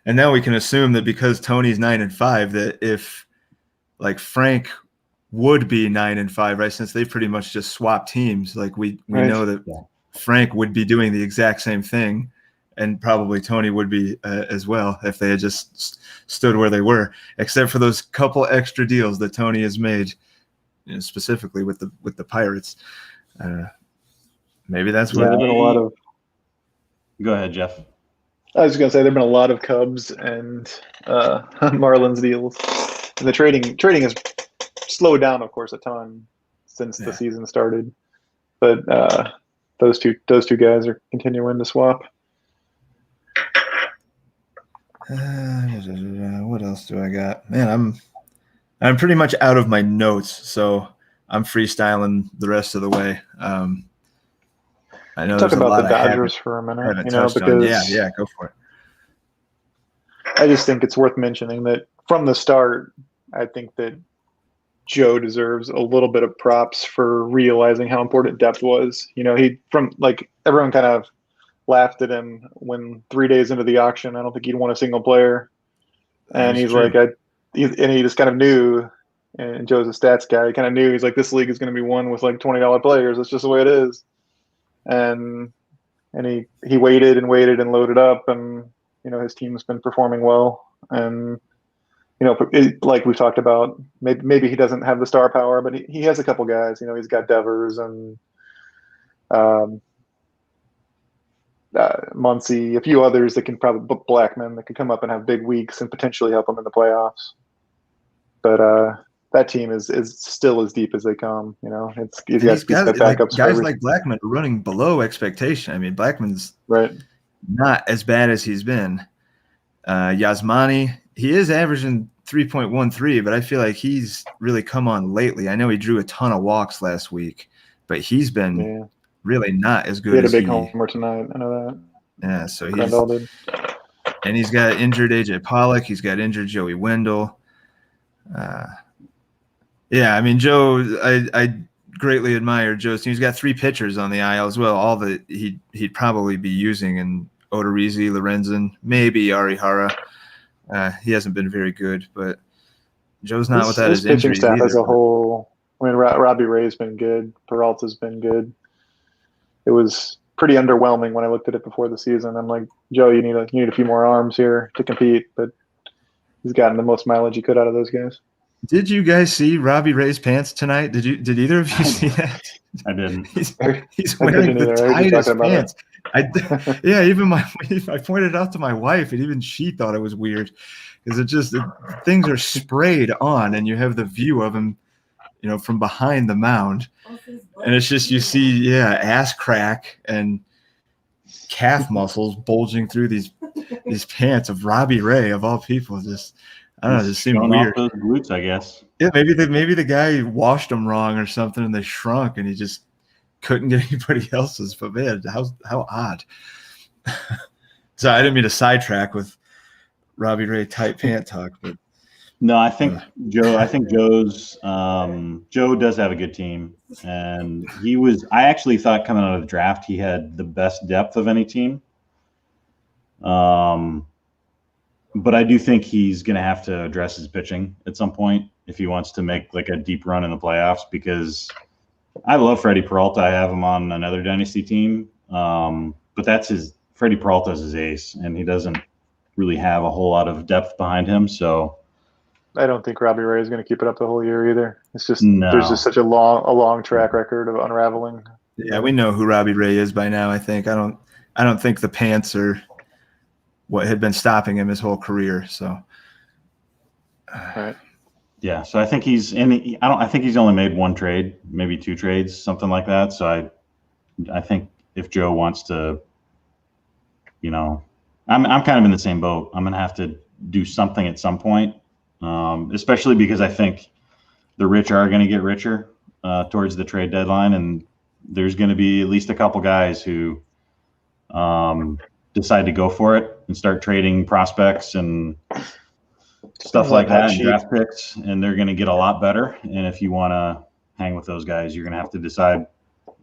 And now we can assume that because Tony's 9-5, that if like Frank would be 9-5, right? Since they pretty much just swapped teams, like we know that Frank would be doing the exact same thing, and probably Tony would be as well if they had just stood where they were, except for those couple extra deals that Tony has made, specifically with the Pirates. maybe that's Yeah, what. there've been a lot of. Go ahead, Jeff. I was just gonna say there've been a lot of Cubs and Marlins deals, and the trading has slowed down, of course, a ton since the season started. But those two guys are continuing to swap. What else do I got? Man, I'm pretty much out of my notes, so I'm freestyling the rest of the way. I know Talk there's a about lot the Dodgers for a minute, touched on. Yeah, go for it. I just think it's worth mentioning that from the start, I think that Joe deserves a little bit of props for realizing how important depth was. Everyone kind of laughed at him when 3 days into the auction, I don't think he'd won a single player. And he's true. He just kind of knew, and Joe's a stats guy, he kind of knew, he's like, this league is going to be won with like $20 players. That's just the way it is. And he waited and waited and loaded up, and, his team's been performing well. And, like we've talked about, maybe he doesn't have the star power, but he has a couple guys. He's got Devers and Muncy, a few others that can probably Blackman that can come up and have big weeks and potentially help him in the playoffs. But that team is still as deep as they come. He's got backups. Guys like Blackman are running below expectation. I mean, Blackman's right, not as bad as he's been. Yasmani, he is averaging 3.13, but I feel like he's really come on lately. I know he drew a ton of walks last week, but he's been really not as good. He had a big homer tonight. I know that. Yeah, so he's got injured AJ Pollock. He's got injured Joey Wendell. I mean, Joe, I greatly admire Joe's team. He's got 3 pitchers on the IL as well, all that he'd probably be using in Odorizzi, Lorenzen, maybe Arihara. He hasn't been very good, but Joe's not without his pitching injuries staff either. As a whole. I mean, Robbie Ray's been good. Peralta's been good. It was pretty underwhelming when I looked at it before the season. I'm like, Joe, you need a few more arms here to compete, but he's gotten the most mileage he could out of those guys. Did you guys see Robbie Ray's pants tonight? Did either of you see that? I didn't. He's wearing the tightest pants. Even I pointed it out to my wife, and even she thought it was weird because things are sprayed on, and you have the view of him, from behind the mound, and it's just you see, ass crack and calf muscles bulging through these pants of Robbie Ray of all people. I don't know, just seemed weird. Off those glutes, I guess. Yeah, maybe the guy washed them wrong or something, and they shrunk, and he just couldn't get anybody else's. But man, how odd. So I didn't mean to sidetrack with Robbie Ray tight pant talk, but no, I think Joe's Joe does have a good team, and I actually thought coming out of the draft he had the best depth of any team. But I do think he's going to have to address his pitching at some point if he wants to make like a deep run in the playoffs, because I love Freddie Peralta. I have him on another dynasty team. But Freddie Peralta is his ace, and he doesn't really have a whole lot of depth behind him. So I don't think Robbie Ray is going to keep it up the whole year either. It's just there's just such a long track record of unraveling. Yeah, we know who Robbie Ray is by now. I think I don't think the pants are what had been stopping him his whole career. So, right. Yeah. So I think I think he's only made 1 trade, maybe 2 trades, something like that. So I think if Joe wants to, I'm kind of in the same boat. I'm going to have to do something at some point, especially because I think the rich are going to get richer towards the trade deadline. And there's going to be at least a couple guys who decide to go for it and start trading prospects and stuff like that, and draft picks, and they're going to get a lot better. And if you want to hang with those guys, you're going to have to decide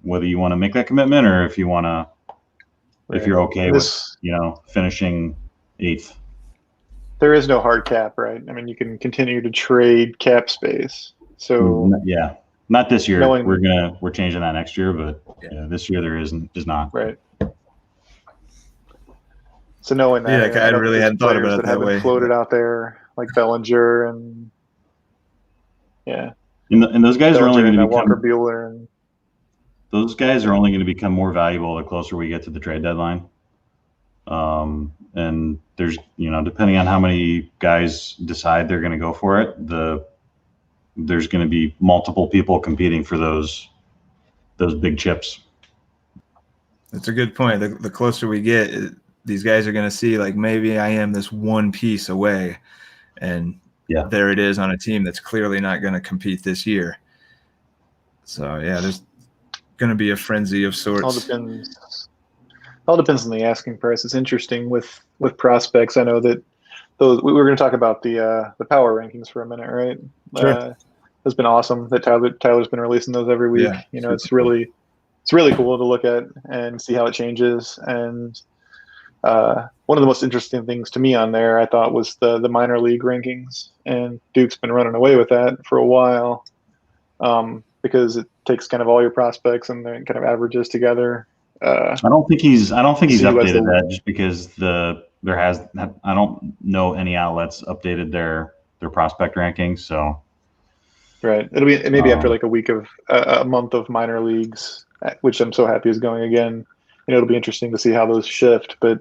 whether you want to make that commitment or if you want to, if you're okay with, finishing 8th. There is no hard cap, right? I mean, you can continue to trade cap space. So yeah, not this year. We're changing that next year, but this year there is not. Right. So knowing that, I really hadn't thought about it that way. Floated out there like Bellinger and and those guys are only going to be Walker Buehler and those guys are only going to become more valuable the closer we get to the trade deadline. And there's, depending on how many guys decide they're going to go for it, there's going to be multiple people competing for those big chips. That's a good point. The closer we get, these guys are going to see, like, maybe I am this one piece away, and there it is on a team that's clearly not going to compete this year. So yeah, there's going to be a frenzy of sorts. All depends on the asking price. It's interesting with prospects. I know that we were going to talk about the power rankings for a minute, right? Sure. It's been awesome that Tyler's been releasing those every week. Yeah, it's really cool to look at and see how it changes. And one of the most interesting things to me on there, I thought, was the minor league rankings. And Duke's been running away with that for a while, because it takes kind of all your prospects and then kind of averages together. I don't think he's updated that, just because I don't know any outlets updated their prospect rankings. So right, it may be after like a month of minor leagues, which I'm so happy is going again. It'll be interesting to see how those shift. But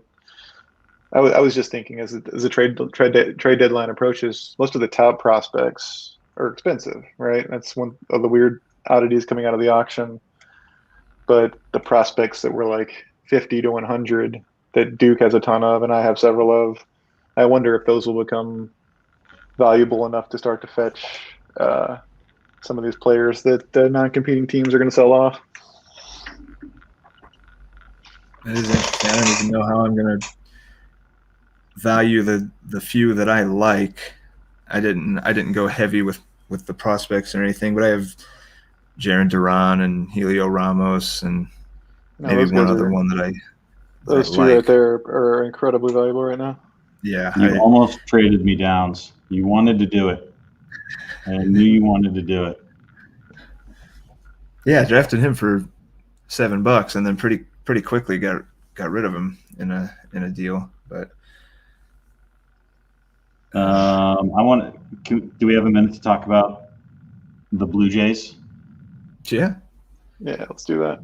I was just thinking, as the trade deadline approaches, most of the top prospects are expensive, right? That's one of the weird oddities coming out of the auction. But the prospects that were like 50 to 100 that Duke has a ton of, and I have several of, I wonder if those will become valuable enough to start to fetch some of these players that the non-competing teams are going to sell off. That is interesting. I don't even know how I'm going to value the few that I like. I didn't go heavy with the prospects or anything, but I have Jaron Duran and Helio Ramos and maybe one other one that I those two like. Right there are incredibly valuable right now. Yeah. You almost traded me Downs. You wanted to do it. I knew you wanted to do it. Yeah, drafted him for $7 and then pretty quickly got rid of him in a deal. But do we have a minute to talk about the Blue Jays? Yeah, let's do that.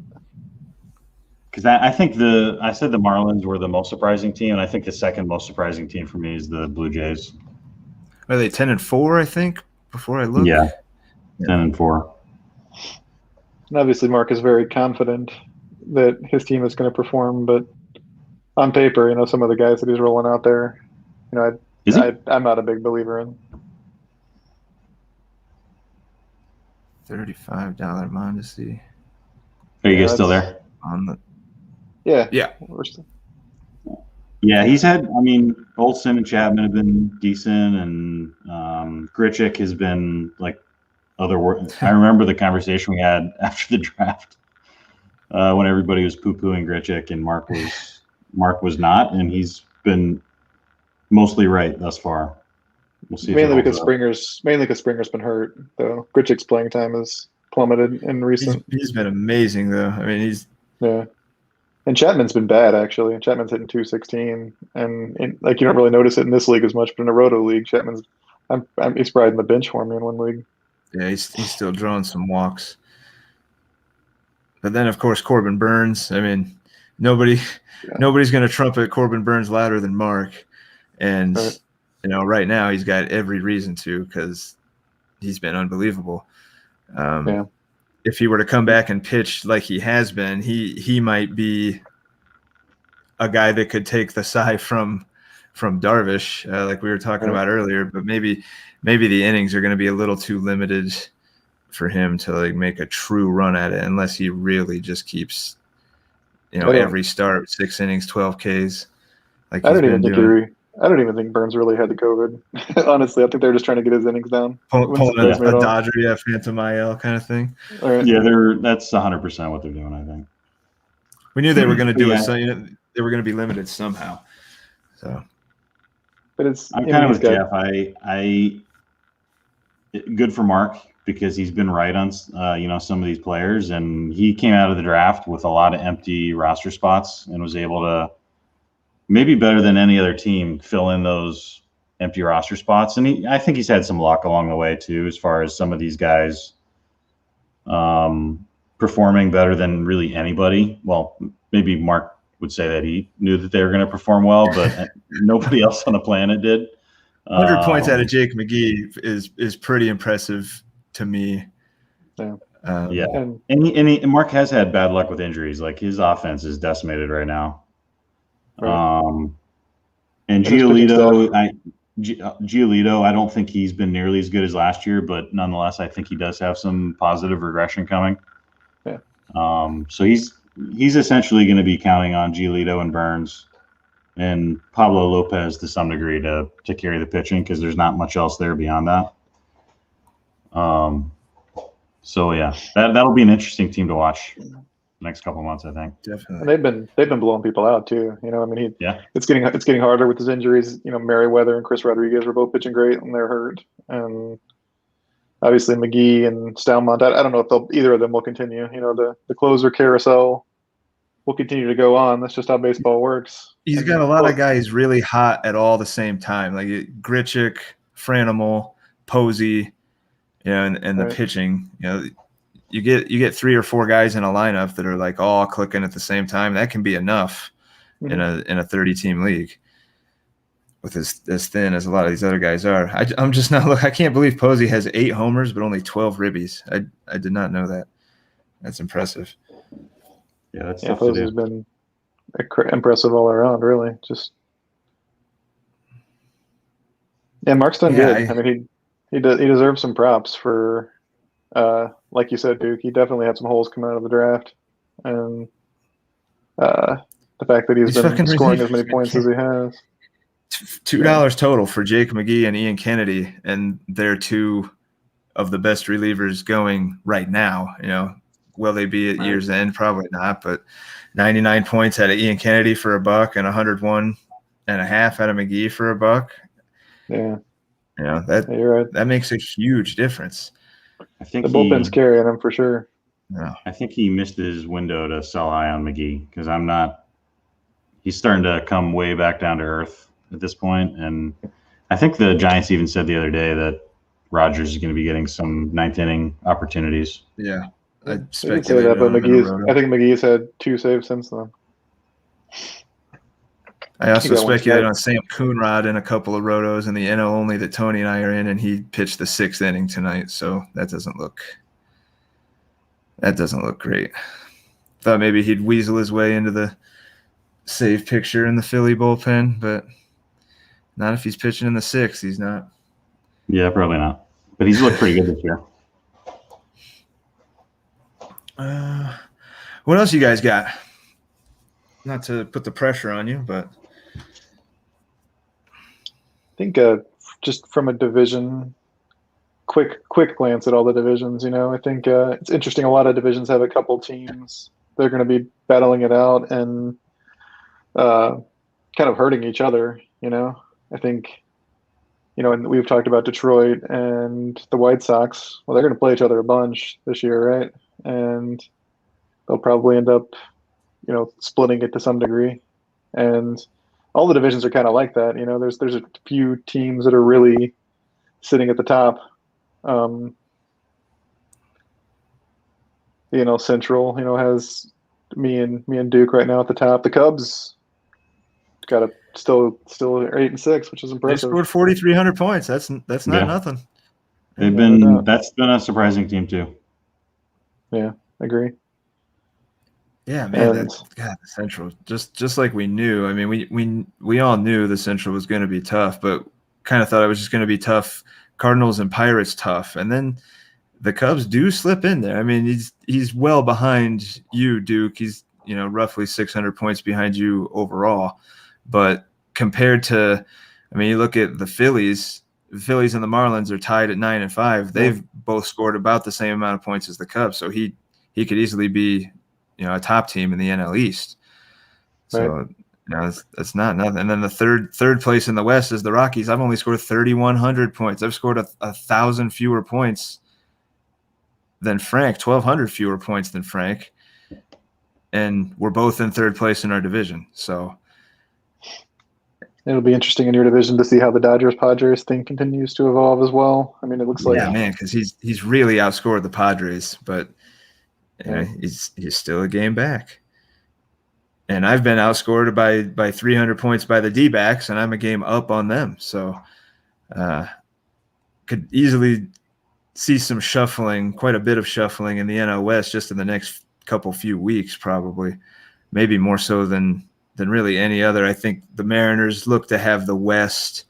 Because I think I said the Marlins were the most surprising team, and I think the second most surprising team for me is the Blue Jays. Are they 10-4? I think before I look. Yeah. 10-4. And obviously, Mark is very confident that his team is going to perform, but on paper, some of the guys that he's rolling out there, I'm not a big believer in. $35 Mondesi. Are you guys still there? Yeah. Yeah, he's had. I mean, Olsen and Chapman have been decent, and Grichuk has been like other work. I remember the conversation we had after the draft when everybody was poo-pooing Grichuk and Mark was not, and he's been mostly right thus far. We'll see. Mainly because Springer's been hurt, though. Grichuk's playing time has plummeted in recent. He's been amazing, though. I mean, and Chapman's been bad, actually. Chapman's hitting 216, and like, you don't really notice it in this league as much, but in a roto league, Chapman's he's riding the bench for me in one league. Yeah, he's still drawing some walks. But then, of course, Corbin Burns. I mean, nobody's going to trumpet Corbin Burns louder than Mark, and. Right. Right now he's got every reason to, because he's been unbelievable. If he were to come back and pitch like he has been, he might be a guy that could take the side from Darvish, like we were talking about earlier. But maybe the innings are going to be a little too limited for him to like make a true run at it, unless he really just keeps, every start 6 innings, 12 Ks. Like I don't even think Burns really had the COVID. Honestly, I think they're just trying to get his innings down. Pulling a Dodger, Phantom IL kind of thing. Right. Yeah, that's 100% what they're doing, I think. We knew they were going to do it, so they were going to be limited somehow. So, but I'm kind of with Jeff. I good for Mark, because he's been right on some of these players, and he came out of the draft with a lot of empty roster spots and was able to, maybe better than any other team, fill in those empty roster spots. And I think he's had some luck along the way too, as far as some of these guys performing better than really anybody. Well, maybe Mark would say that he knew that they were going to perform well, but nobody else on the planet did. 100 points out of Jake McGee is pretty impressive to me. Yeah. Yeah. And Mark has had bad luck with injuries. Like, his offense is decimated right now. Right. And Giolito, I don't think he's been nearly as good as last year, but nonetheless, I think he does have some positive regression coming. Yeah. So he's essentially going to be counting on Giolito and Burns and Pablo Lopez to some degree to carry the pitching, because there's not much else there beyond that. So yeah, that'll be an interesting team to watch the next couple of months, I think. Definitely. And they've been blowing people out too. You know, I mean, it's getting harder with his injuries. You know, Merriweather and Chris Rodriguez were both pitching great and they're hurt. And obviously McGee and Stalmont, I don't know if either of them will continue. You know, the closer carousel will continue to go on. That's just how baseball works. He's got a lot of guys really hot at all the same time, like Grichuk, Franimal, Posey, you know, and the pitching. You know, you get 3 or 4 guys in a lineup that are like all clicking at the same time. That can be enough in a 30-team league with as thin as a lot of these other guys are. I'm just not look. I can't believe Posey has 8 homers but only 12 ribbies. I did not know that. That's impressive. Yeah, that's tough to do. Posey's been impressive all around, really. Just Mark's done good. I mean, he deserves some props for, like you said, Duke. He definitely had some holes coming out of the draft, and the fact that he's been scoring as many points as he has. $2 total for Jake McGee and Ian Kennedy, and they're 2 of the best relievers going right now. You know, will they be at year's end? Probably not, but 99 points out of Ian Kennedy for $1 and 101.5 out of McGee for $1. Yeah. You know, you're right. That makes a huge difference. I think the bullpen's carrying him for sure. Yeah. I think he missed his window to sell high on McGee, because he's starting to come way back down to earth at this point. And I think the Giants even said the other day that Rogers is going to be getting some 9th inning opportunities. Yeah. I did say that, but I think McGee's had 2 saves since then. I also speculated on Sam Coonrod in a couple of rotos in the NL only that Tony and I are in, and he pitched the 6th inning tonight, so that doesn't look great. Thought maybe he'd weasel his way into the save picture in the Philly bullpen, but not if he's pitching in the 6th. He's not. Yeah, probably not. But he's looked pretty good this year. What else you guys got? Not to put the pressure on you, but I think just from a division, quick glance at all the divisions, you know, I think it's interesting. A lot of divisions have a couple teams. They're going to be battling it out and kind of hurting each other, you know. I think, you know, and we've talked about Detroit and the White Sox. Well, they're going to play each other a bunch this year, right? And they'll probably end up, you know, splitting it to some degree. And all the divisions are kind of like that. You know, there's a few teams that are really sitting at the top. You know, Central, you know, has me and Duke right now at the top. The Cubs got a still 8-6, which is impressive. They scored 4,300 points. That's not nothing. That's been a surprising team too. Yeah, I agree. Yeah, man, the Central, just like we knew. I mean, we all knew the Central was going to be tough, but kind of thought it was just going to be tough. Cardinals and Pirates tough, and then the Cubs do slip in there. I mean, he's well behind you, Duke. He's, you know, roughly 600 points behind you overall, but compared to, I mean, you look at the Phillies and the Marlins are tied at 9 and 5. They've both scored about the same amount of points as the Cubs, so he could easily be, you know, a top team in the NL East. So, right. You know, that's not nothing. And then the third place in the West is the Rockies. I've only scored 3,100 points. I've scored 1,000 fewer points than Frank, 1,200 fewer points than Frank. And we're both in 3rd place in our division. So it'll be interesting in your division to see how the Dodgers-Padres thing continues to evolve as well. I mean, it looks like because he's really outscored the Padres, but he's still a game back. And I've been outscored by 300 points by the D-backs, and I'm a game up on them. So could easily see some shuffling, quite a bit of shuffling in the NL West just in the next few weeks, probably, maybe more so than really any other. I think the Mariners look to have the West.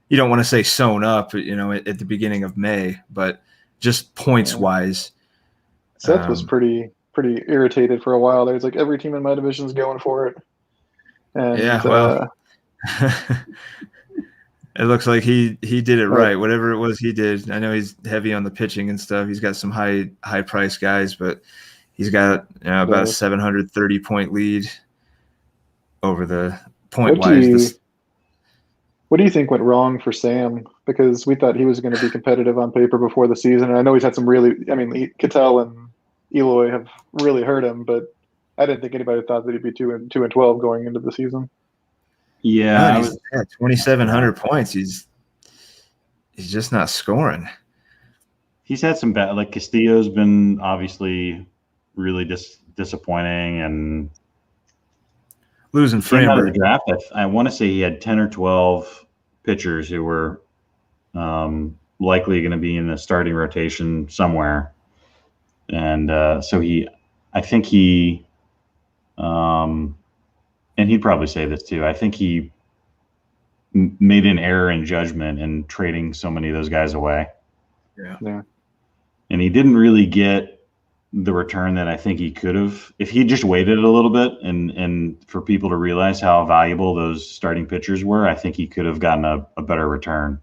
You don't want to say sewn up, at the beginning of May, but just points wise. Seth was pretty irritated for a while. There's like every team in my division is going for it. And it looks like he did it right. Whatever it was he did. I know he's heavy on the pitching and stuff. He's got some high price guys, but he's got about a 730 point lead over the point wise. What do you think went wrong for Sam? Because we thought he was going to be competitive on paper before the season. And I know he's had some Cattell and Eloy have really hurt him, but I didn't think anybody thought that he'd be 2-12 going into the season. Yeah, he's at 2,700 points. He's just not scoring. He's had some bad. Like Castillo's been obviously really disappointing and losing frame out of the draft. I want to say he had 10 or 12 pitchers who were likely going to be in the starting rotation somewhere. And so I think he, and he'd probably say this too, I think he made an error in judgment in trading so many of those guys away. Yeah. And he didn't really get the return that I think he could have. If he just waited a little bit and for people to realize how valuable those starting pitchers were, I think he could have gotten a better return,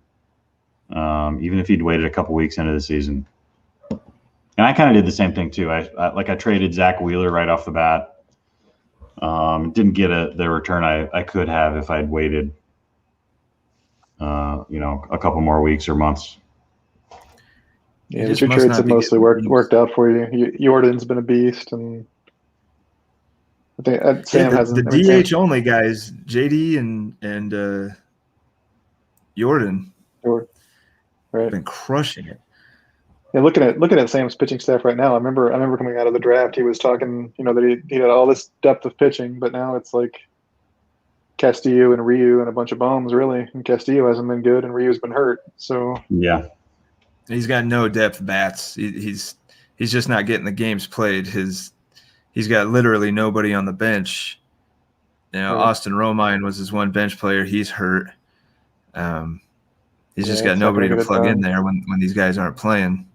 even if he'd waited a couple weeks into the season. And I kind of did the same thing too. I traded Zach Wheeler right off the bat. Didn't get the return I could have if I'd waited, a couple more weeks or months. Yeah, your trades have mostly worked out for you. Jordan's been a beast, and I think Sam hasn't. The DH only guys, JD and Jordan, right, been crushing it. Yeah, looking at Sam's pitching staff right now, I remember coming out of the draft, he was talking, that he had all this depth of pitching, but now it's like Castillo and Ryu and a bunch of bums, really. And Castillo hasn't been good, and Ryu's been hurt. So yeah, he's got no depth bats. He's just not getting the games played. He's got literally nobody on the bench. Austin Romine was his one bench player. He's hurt. He's just got nobody to plug in there when these guys aren't playing.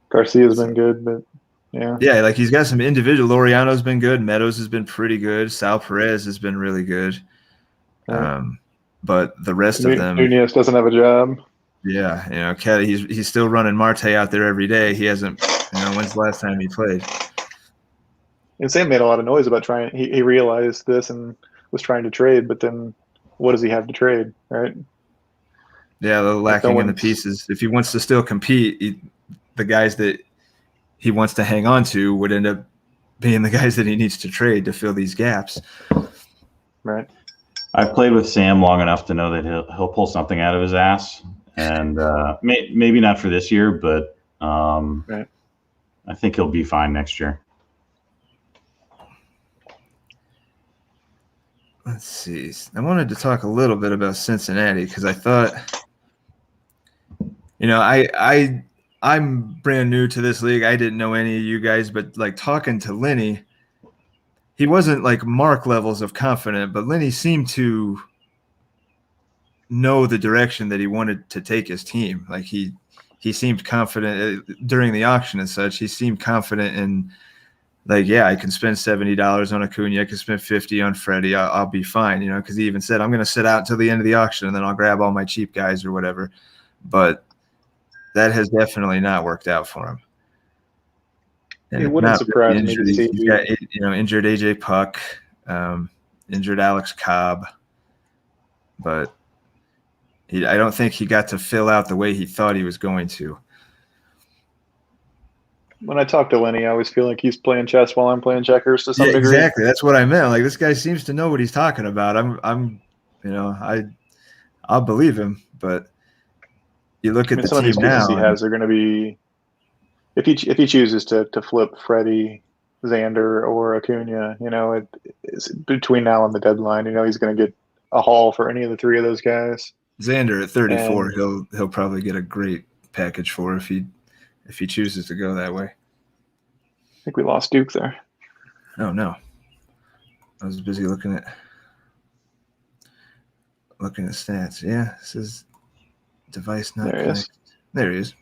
Garcia's been good, but yeah. Yeah, like he's got some individual. Laureano's been good. Meadows has been pretty good. Sal Perez has been really good. But the rest of them, Nunez doesn't have a job. Yeah, Kelly, he's still running Marte out there every day. He hasn't. When's the last time he played? And Sam made a lot of noise about trying. He realized this and was trying to trade, but then what does he have to trade, right? Yeah, they're lacking in the pieces. If he wants to still compete, the guys that he wants to hang on to would end up being the guys that he needs to trade to fill these gaps. Right. I've played with Sam long enough to know that he'll pull something out of his ass, and maybe not for this year, but right. I think he'll be fine next year. Let's see. I wanted to talk a little bit about Cincinnati because I thought, I'm brand new to this league. I didn't know any of you guys, but like talking to Lenny, he wasn't like Mark levels of confident, but Lenny seemed to know the direction that he wanted to take his team. Like he seemed confident during the auction and such. He seemed confident in like, yeah, I can spend $70 on Acuna. I can spend $50 on Freddie. I'll be fine, because he even said, I'm going to sit out until the end of the auction and then I'll grab all my cheap guys or whatever. But that has definitely not worked out for him. And it wouldn't surprise me to see. He's got, injured AJ Puck, injured Alex Cobb, but I don't think he got to fill out the way he thought he was going to. When I talk to Lenny, I always feel like he's playing chess while I'm playing checkers to some degree. Exactly. That's what I meant. Like this guy seems to know what he's talking about. I'll believe him, but you look at the some team of these now. pieces he has are going to be if he chooses to flip Freddie, Xander, or Acuna, it's between now and the deadline. He's going to get a haul for any of the three of those guys. Xander at 34, And he'll probably get a great package for if he chooses to go that way. I think we lost Duke there. Oh no, I was busy looking at stats. Yeah, this is device not connected. There he is.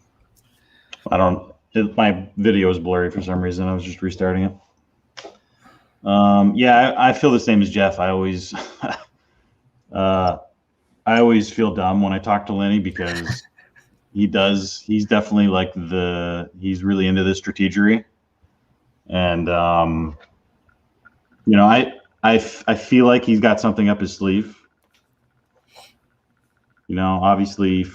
My video is blurry for some reason. I was just restarting it. I feel the same as Jeff. I always feel dumb when I talk to Lenny because he's definitely he's really into this strategery. And, I feel like he's got something up his sleeve. Obviously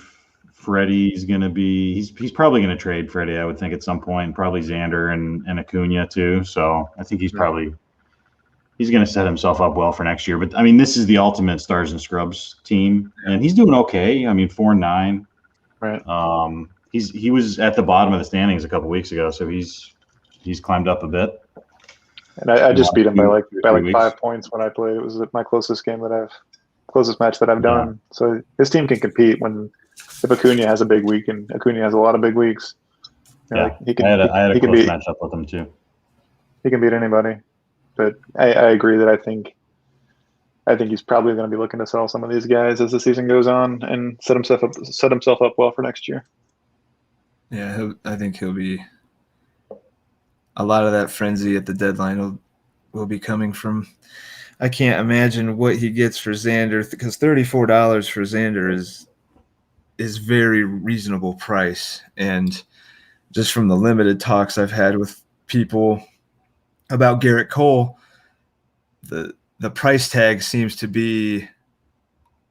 Freddie's going to be, he's probably going to trade Freddie, I would think at some point, and probably Xander and Acuna too. So I think he's going to set himself up well for next year. But I mean, this is the ultimate stars and scrubs team, and he's doing okay. I mean, 4-9. Right. He was at the bottom of the standings a couple weeks ago, so he's climbed up a bit. And I just beat him by like 5 points when I played. It was my closest match that I've done. Yeah. So his team can compete if Acuna has a big week, and Acuna has a lot of big weeks. He can. I had a close matchup with him too. He can beat anybody, but I agree that I think he's probably going to be looking to sell some of these guys as the season goes on and set himself up well for next year. Yeah, I think he'll be. A lot of that frenzy at the deadline will be coming from. I can't imagine what he gets for Xander, because $34 for Xander is very reasonable price. And just from the limited talks I've had with people about Garrett Cole, the price tag seems to be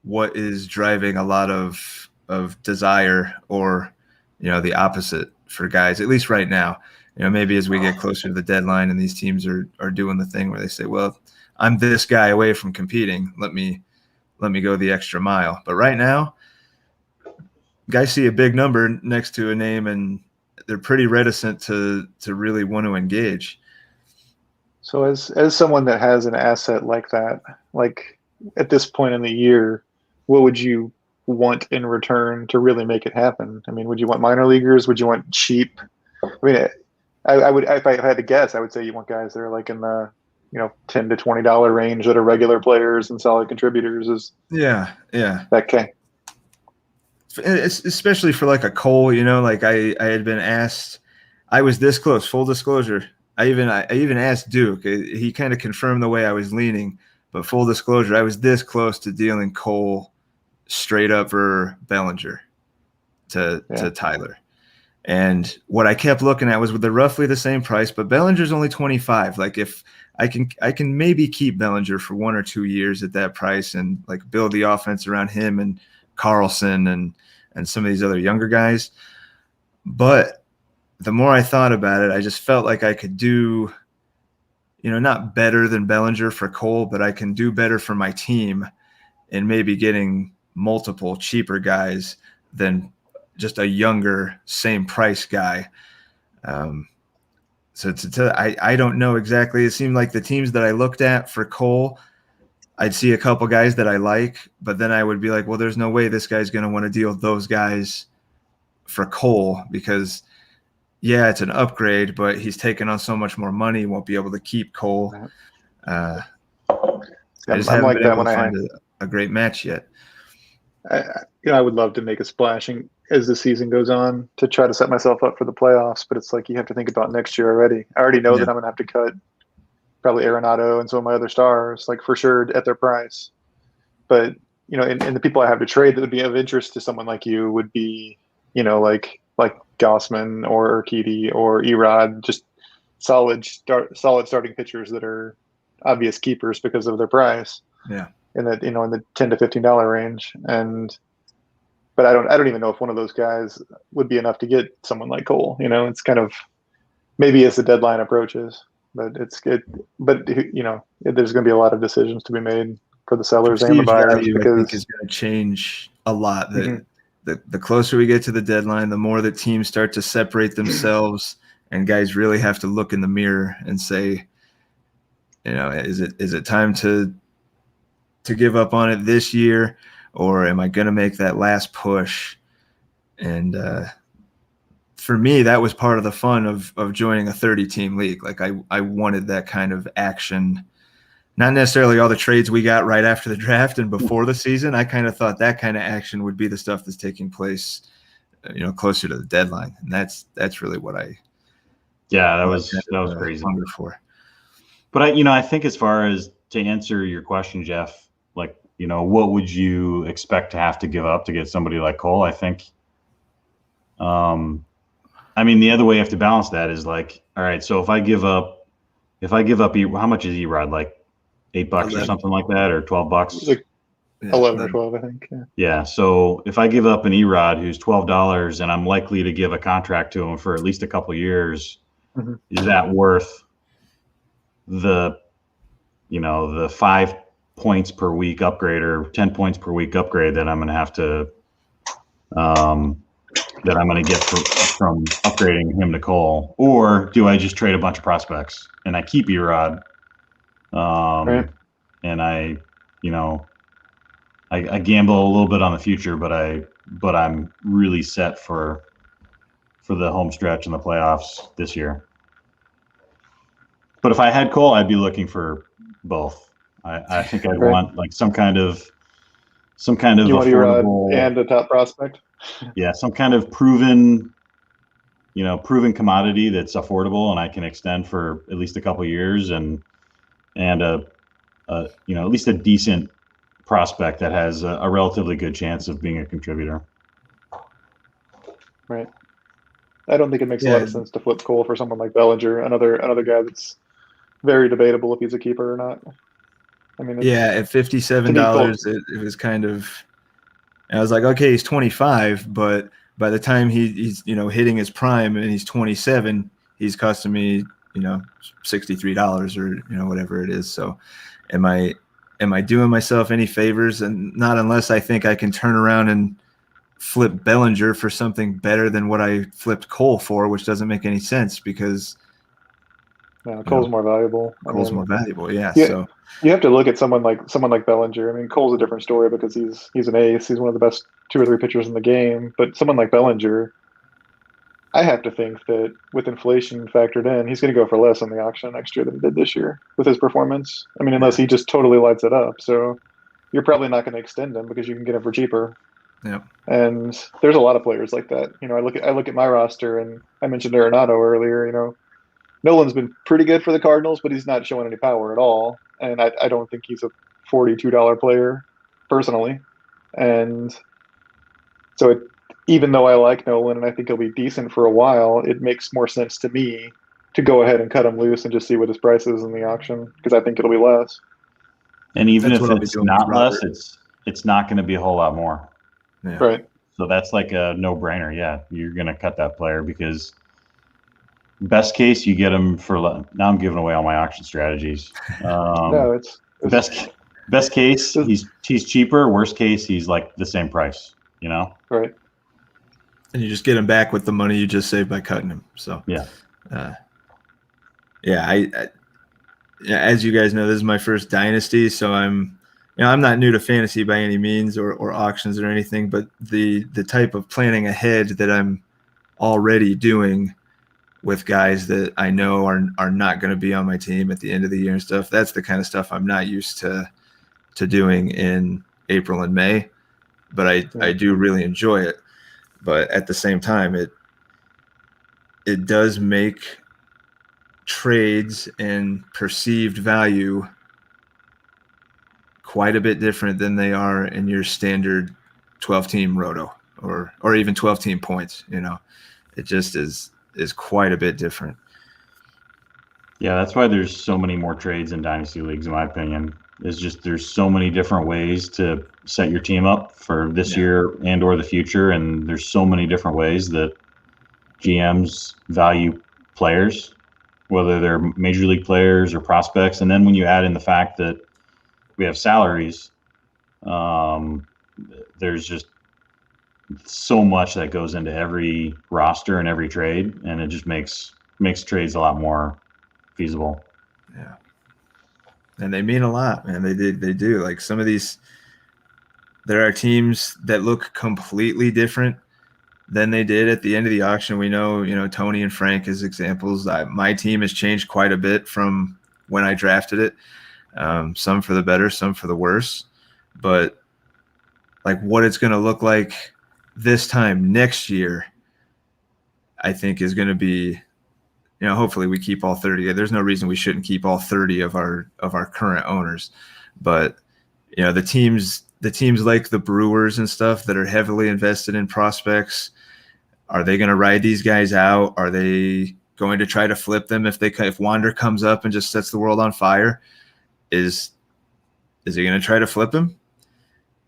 what is driving a lot of desire, or the opposite for guys, at least right now. Maybe as we get closer to the deadline and these teams are doing the thing where they say, well, I'm this guy away from competing. Let me go the extra mile. But right now, guys see a big number next to a name and they're pretty reticent to really want to engage. So as someone that has an asset like that, like at this point in the year, what would you want in return to really make it happen? I mean, would you want minor leaguers? Would you want cheap? I mean, I would, if I had to guess, I would say you want guys that are like in the $10 to $20 range that are regular players and solid contributors. Yeah. Okay. It's especially for like a Cole, like I had been asked, I was this close, full disclosure. I even asked Duke. He kind of confirmed the way I was leaning, but full disclosure, I was this close to dealing Cole straight up for Bellinger to Tyler. And what I kept looking at was they're roughly the same price, but Bellinger's only 25. Like if I can maybe keep Bellinger for 1 or 2 years at that price and like build the offense around him and Carlson and some of these other younger guys. But the more I thought about it, I just felt like I could do, not better than Bellinger for Cole, but I can do better for my team and maybe getting multiple cheaper guys than just a younger, same price guy. So I don't know exactly. It seemed like the teams that I looked at for Cole, I'd see a couple guys that I like, but then I would be like, well, there's no way this guy's going to want to deal with those guys for Cole because, yeah, it's an upgrade, but he's taking on so much more money. He won't be able to keep Cole. I just haven't been able to find a great match yet. I would love to make a splash as the season goes on to try to set myself up for the playoffs, but it's like you have to think about next year already. I already know that I'm going to have to cut probably Arenado and some of my other stars, like for sure at their price. But, and the people I have to trade that would be of interest to someone like you would be, like Gossman or Urquidy or Erod, just solid starting pitchers that are obvious keepers because of their price. Yeah. In that, in the $10 to $15 range. But I don't even know if one of those guys would be enough to get someone like Cole. It's kind of maybe as the deadline approaches, but it's good. But there's going to be a lot of decisions to be made for the sellers and the buyers because I think is going to change a lot. The the closer we get to the deadline, the more that teams start to separate themselves, and guys really have to look in the mirror and say, is it time to give up on it this year, or am I going to make that last push? And for me, that was part of the fun of joining a 30-team league. Like I wanted that kind of action. Not necessarily all the trades we got right after the draft and before the season. I kind of thought that kind of action would be the stuff that's taking place, closer to the deadline, and that's really what I. Yeah, that was crazy. For. But I think as far as to answer your question, Jeff, like what would you expect to have to give up to get somebody like Cole? I think. The other way you have to balance that is like, all right, so if I give up, how much is Erod? Like $8 or something like that, or $12? It's like 11 or 12, I think. Yeah. Yeah. So if I give up an Erod who's $12 and I'm likely to give a contract to him for at least a couple of years, is that worth the 5 points per week upgrade or 10 points per week upgrade that I'm going to have to get from upgrading him to Cole? Or do I just trade a bunch of prospects and I keep Erod? Right. And I gamble a little bit on the future, but I'm really set for the home stretch in the playoffs this year. But if I had Cole, I'd be looking for both. I think I'd want like some kind of you want affordable and a top prospect. Yeah, some kind of proven commodity that's affordable and I can extend for at least a couple of years, and at least a decent prospect that has a relatively good chance of being a contributor. Right. I don't think it makes a lot of sense to flip Cole for someone like Bellinger, another guy that's very debatable if he's a keeper or not. At $57, it was kind of. I was like, okay, he's 25, but by the time he's hitting his prime and he's 27, he's costing me $63 or whatever it is. So, am I doing myself any favors? And not unless I think I can turn around and flip Bellinger for something better than what I flipped Cole for, which doesn't make any sense because Cole's more valuable. Cole's more valuable, yeah. So you have to look at someone like Bellinger. Cole's a different story because he's an ace. He's one of the best 2 or 3 pitchers in the game. But someone like Bellinger, I have to think that with inflation factored in, he's going to go for less on the auction next year than he did this year with his performance. Unless he just totally lights it up. So you're probably not going to extend him because you can get him for cheaper. Yeah. And there's a lot of players like that. I look at my roster, and I mentioned Arenado earlier. Nolan's been pretty good for the Cardinals, but he's not showing any power at all. And I don't think he's a $42 player personally. And so even though I like Nolan and I think he'll be decent for a while, it makes more sense to me to go ahead and cut him loose and just see what his price is in the auction, because I think it'll be less. And even if it's not less, it's not going to be a whole lot more. Yeah. Right. So that's like a no-brainer. Yeah, you're going to cut that player because best case you get him for. Now I'm giving away all my auction strategies. No, it's best case he's cheaper. Worst case he's like the same price. Right. And you just get him back with the money you just saved by cutting him. So yeah. I as you guys know, this is my first dynasty, so I'm not new to fantasy by any means or auctions or anything, but the type of planning ahead that I'm already doing with guys that I know are not going to be on my team at the end of the year and stuff, that's the kind of stuff I'm not used to doing in April and May, but I do really enjoy it. But at the same time, it does make trades and perceived value quite a bit different than they are in your standard 12-team roto or even 12-team points. It just is quite a bit different. Yeah, that's why there's so many more trades in dynasty leagues, in my opinion. There's so many different ways to set your team up for this year and or the future, and there's so many different ways that GMs value players, whether they're major league players or prospects. And then when you add in the fact that we have salaries, there's just so much that goes into every roster and every trade, and it just makes trades a lot more feasible. Yeah. And they mean a lot, man. They do. Like some of these, there are teams that look completely different than they did at the end of the auction. We know, Tony and Frank as examples. My team has changed quite a bit from when I drafted it. Some for the better, some for the worse. But like what it's going to look like this time next year, I think is going to be, hopefully we keep all 30. There's no reason we shouldn't keep all 30 of our current owners. But, the teams like the Brewers and stuff that are heavily invested in prospects, are they going to ride these guys out? Are they going to try to flip them if Wander comes up and just sets the world on fire? Is he going to try to flip him?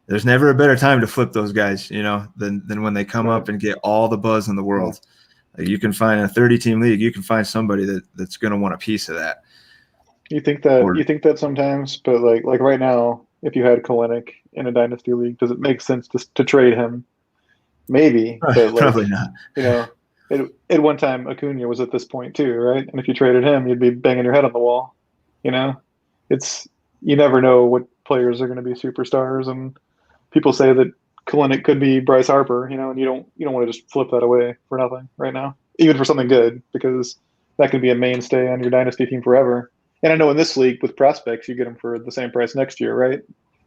There's never a better time to flip those guys, than when they come up and get all the buzz in the world. Like you can find a 30-team league, you can find somebody that's going to want a piece of that. You think that sometimes, but like right now, if you had Kalenic in a dynasty league, does it make sense to trade him? Maybe, but probably not. At one time Acuna was at this point too, right? And if you traded him, you'd be banging your head on the wall. You never know what players are going to be superstars, and people say that Kalenic could be Bryce Harper, and you don't want to just flip that away for nothing right now, even for something good, because that could be a mainstay on your dynasty team forever. And I know in this league with prospects, you get them for the same price next year, right?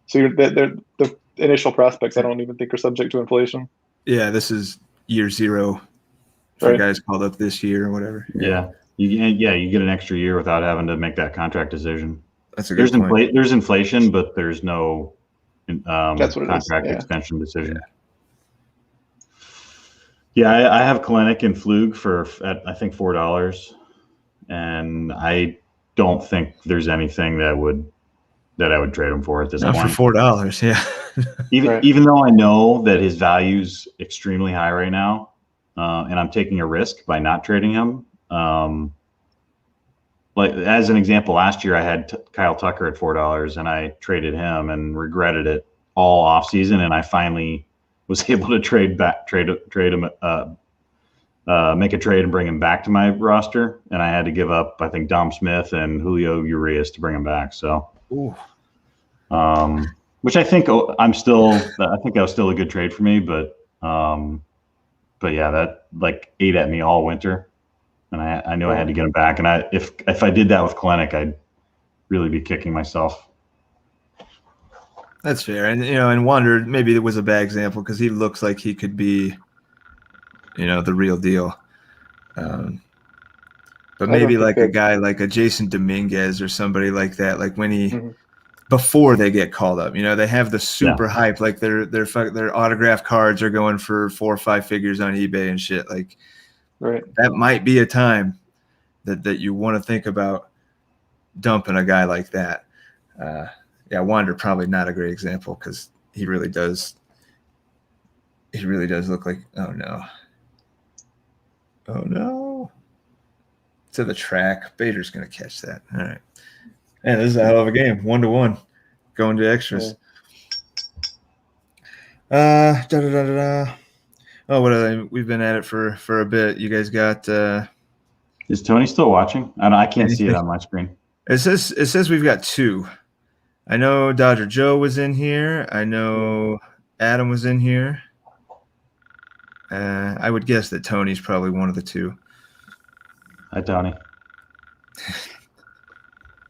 So the initial prospects, I don't even think are subject to inflation. Yeah, this is year zero for guys called up this year or whatever. Yeah. You get an extra year without having to make that contract decision. That's a good point. There's inflation, but there's no That's what contract extension decision. Yeah, I have Kalenic and Flug at I think $4, and I don't think there's anything that I would trade him for at this point. For $4, yeah. Even though I know that his value's extremely high right now, and I'm taking a risk by not trading him. Like as an example, last year I had Kyle Tucker at $4, and I traded him and regretted it all off season, and I finally was able to trade him, make a trade and bring him back to my roster, and I had to give up I think Dom Smith and Julio Urias to bring him back. So, which I think that was still a good trade for me, but yeah, that like ate at me all winter. And I knew I had to get him back. And if I did that with Kalenic, I'd really be kicking myself. That's fair. And, and Wander, maybe it was a bad example because he looks like he could be, the real deal. But maybe like a guy like a Jason Dominguez or somebody like that, like when before they get called up, they have the super hype, like their autograph cards are going for 4 or 5 figures on eBay and shit. Like, that might be a time that you want to think about dumping a guy like that. Wander probably not a great example because he really does look like oh no to the track. Bader's gonna catch that. All right. Man, this is a hell of a game. 1-1 going to extras. Oh, what are they? We've been at it for a bit. You guys got Is Tony still watching? I can't see it on my screen. It says we've got 2. I know Dodger Joe was in here. I know Adam was in here. I would guess that Tony's probably one of the 2. Hi, Tony.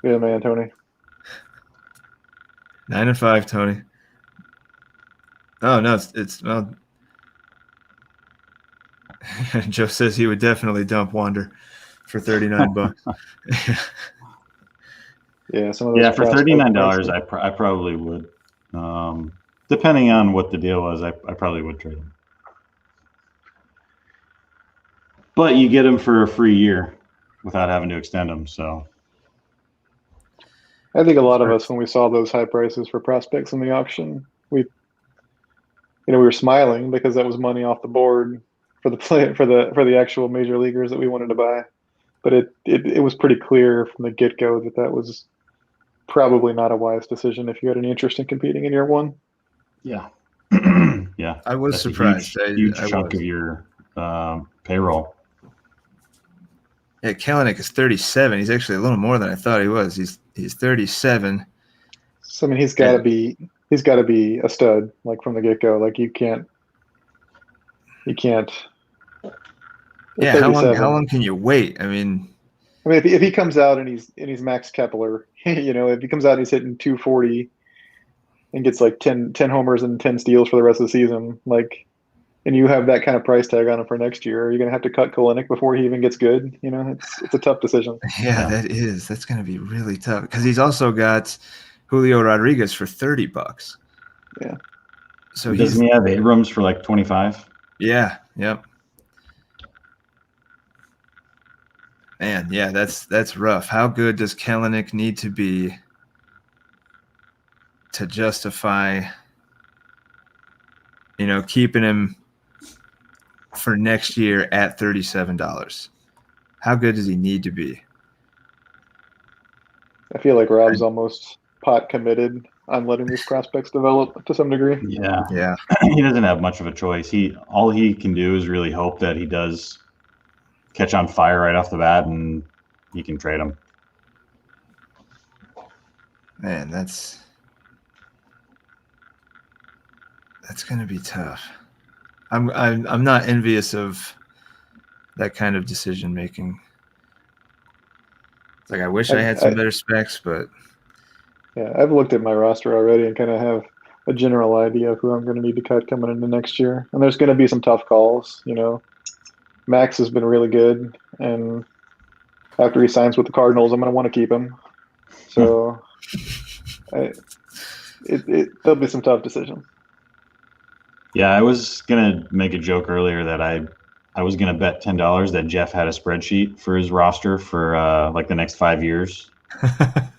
Yeah, man, Tony. 9-5, Tony. Oh no, it's well. Joe says he would definitely dump Wander for $39. Yeah, some of those for $39, I probably would. Depending on what the deal was, I probably would trade him. But you get him for a free year without having to extend him. So I think a lot of us, when we saw those high prices for prospects in the auction, we were smiling because that was money off the board for the actual major leaguers that we wanted to buy. But it was pretty clear from the get-go that was probably not a wise decision if you had any interest in competing in year one. Yeah. Yeah, I was that's surprised. a huge I chunk was. of your payroll. Yeah, Kalanick is 37. He's actually a little more than I thought he was. He's 37. So I mean, he's got to be a stud like from the get go. Like you can't. Yeah, how long can you wait? I mean, if he comes out and he's Max Kepler, if he comes out and he's hitting 240 and gets like 10 homers and 10 steals for the rest of the season, like, and you have that kind of price tag on him for next year, are you going to have to cut Kalinick before he even gets good? It's a tough decision. yeah. That's going to be really tough because he's also got Julio Rodriguez for $30. Yeah. So doesn't he have Abrams for like 25? Yeah. Yep. Man, yeah, that's rough. How good does Kalanick need to be to justify, keeping him for next year at $37? How good does he need to be? I feel like Rob's almost pot committed on letting these prospects develop to some degree. Yeah. He doesn't have much of a choice. All he can do is really hope that he does catch on fire right off the bat, and he can trade him. Man, that's going to be tough. I'm not envious of that kind of decision making. It's like I wish I had some better specs, but yeah, I've looked at my roster already and kind of have a general idea of who I'm going to need to cut coming into next year. And there's going to be some tough calls. Max has been really good, and after he signs with the Cardinals, I'm going to want to keep him. So there'll be some tough decisions. Yeah, I was gonna make a joke earlier that I was gonna bet $10 that Jeff had a spreadsheet for his roster for like the next 5 years. To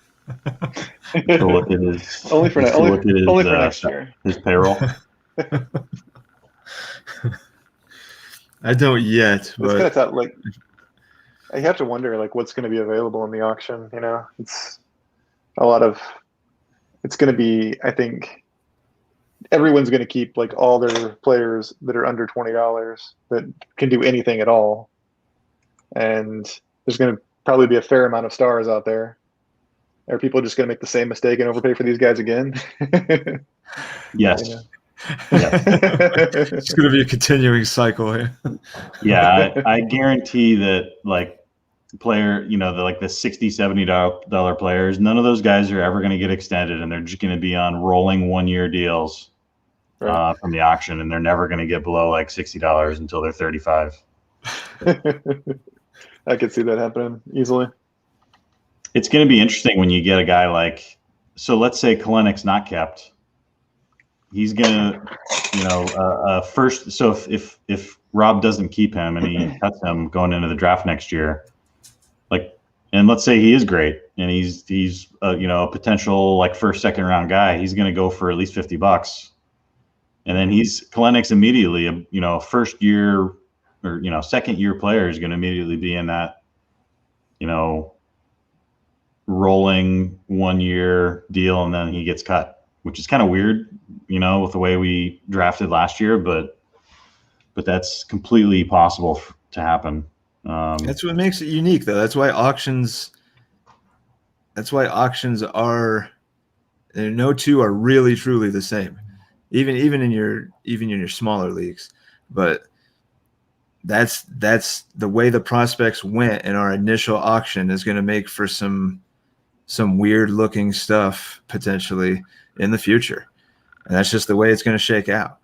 look at his only for next year. His payroll. I don't yet, but it's kind of tough. Like, I have to wonder, like, what's going to be available in the auction. It's it's going to be. I think everyone's going to keep like all their players that are under $20 that can do anything at all, and there's going to probably be a fair amount of stars out there. Are people just going to make the same mistake and overpay for these guys again? Yes. It's going to be a continuing cycle here. Yeah, I guarantee that like player, the $60-$70 players, none of those guys are ever going to get extended, and they're just going to be on rolling 1-year deals from the auction, and they're never going to get below like $60 until they're 35. I could see that happening easily. It's going to be interesting when you get a guy like, so let's say Kalanick's not kept. He's going to, first. So if Rob doesn't keep him and he cuts him going into the draft next year, like, and let's say he is great and he's a potential like first, second round guy, he's going to go for at least $50. And then Kalanick's immediately, first year or, second year player is going to immediately be in that, rolling 1-year deal, and then he gets cut, which is kind of weird, with the way we drafted last year, but that's completely possible to happen. That's what makes it unique, though. That's why auctions are, no two are really truly the same, even in your smaller leagues. But that's the way the prospects went in our initial auction is going to make for some weird looking stuff potentially in the future. And that's just the way it's going to shake out.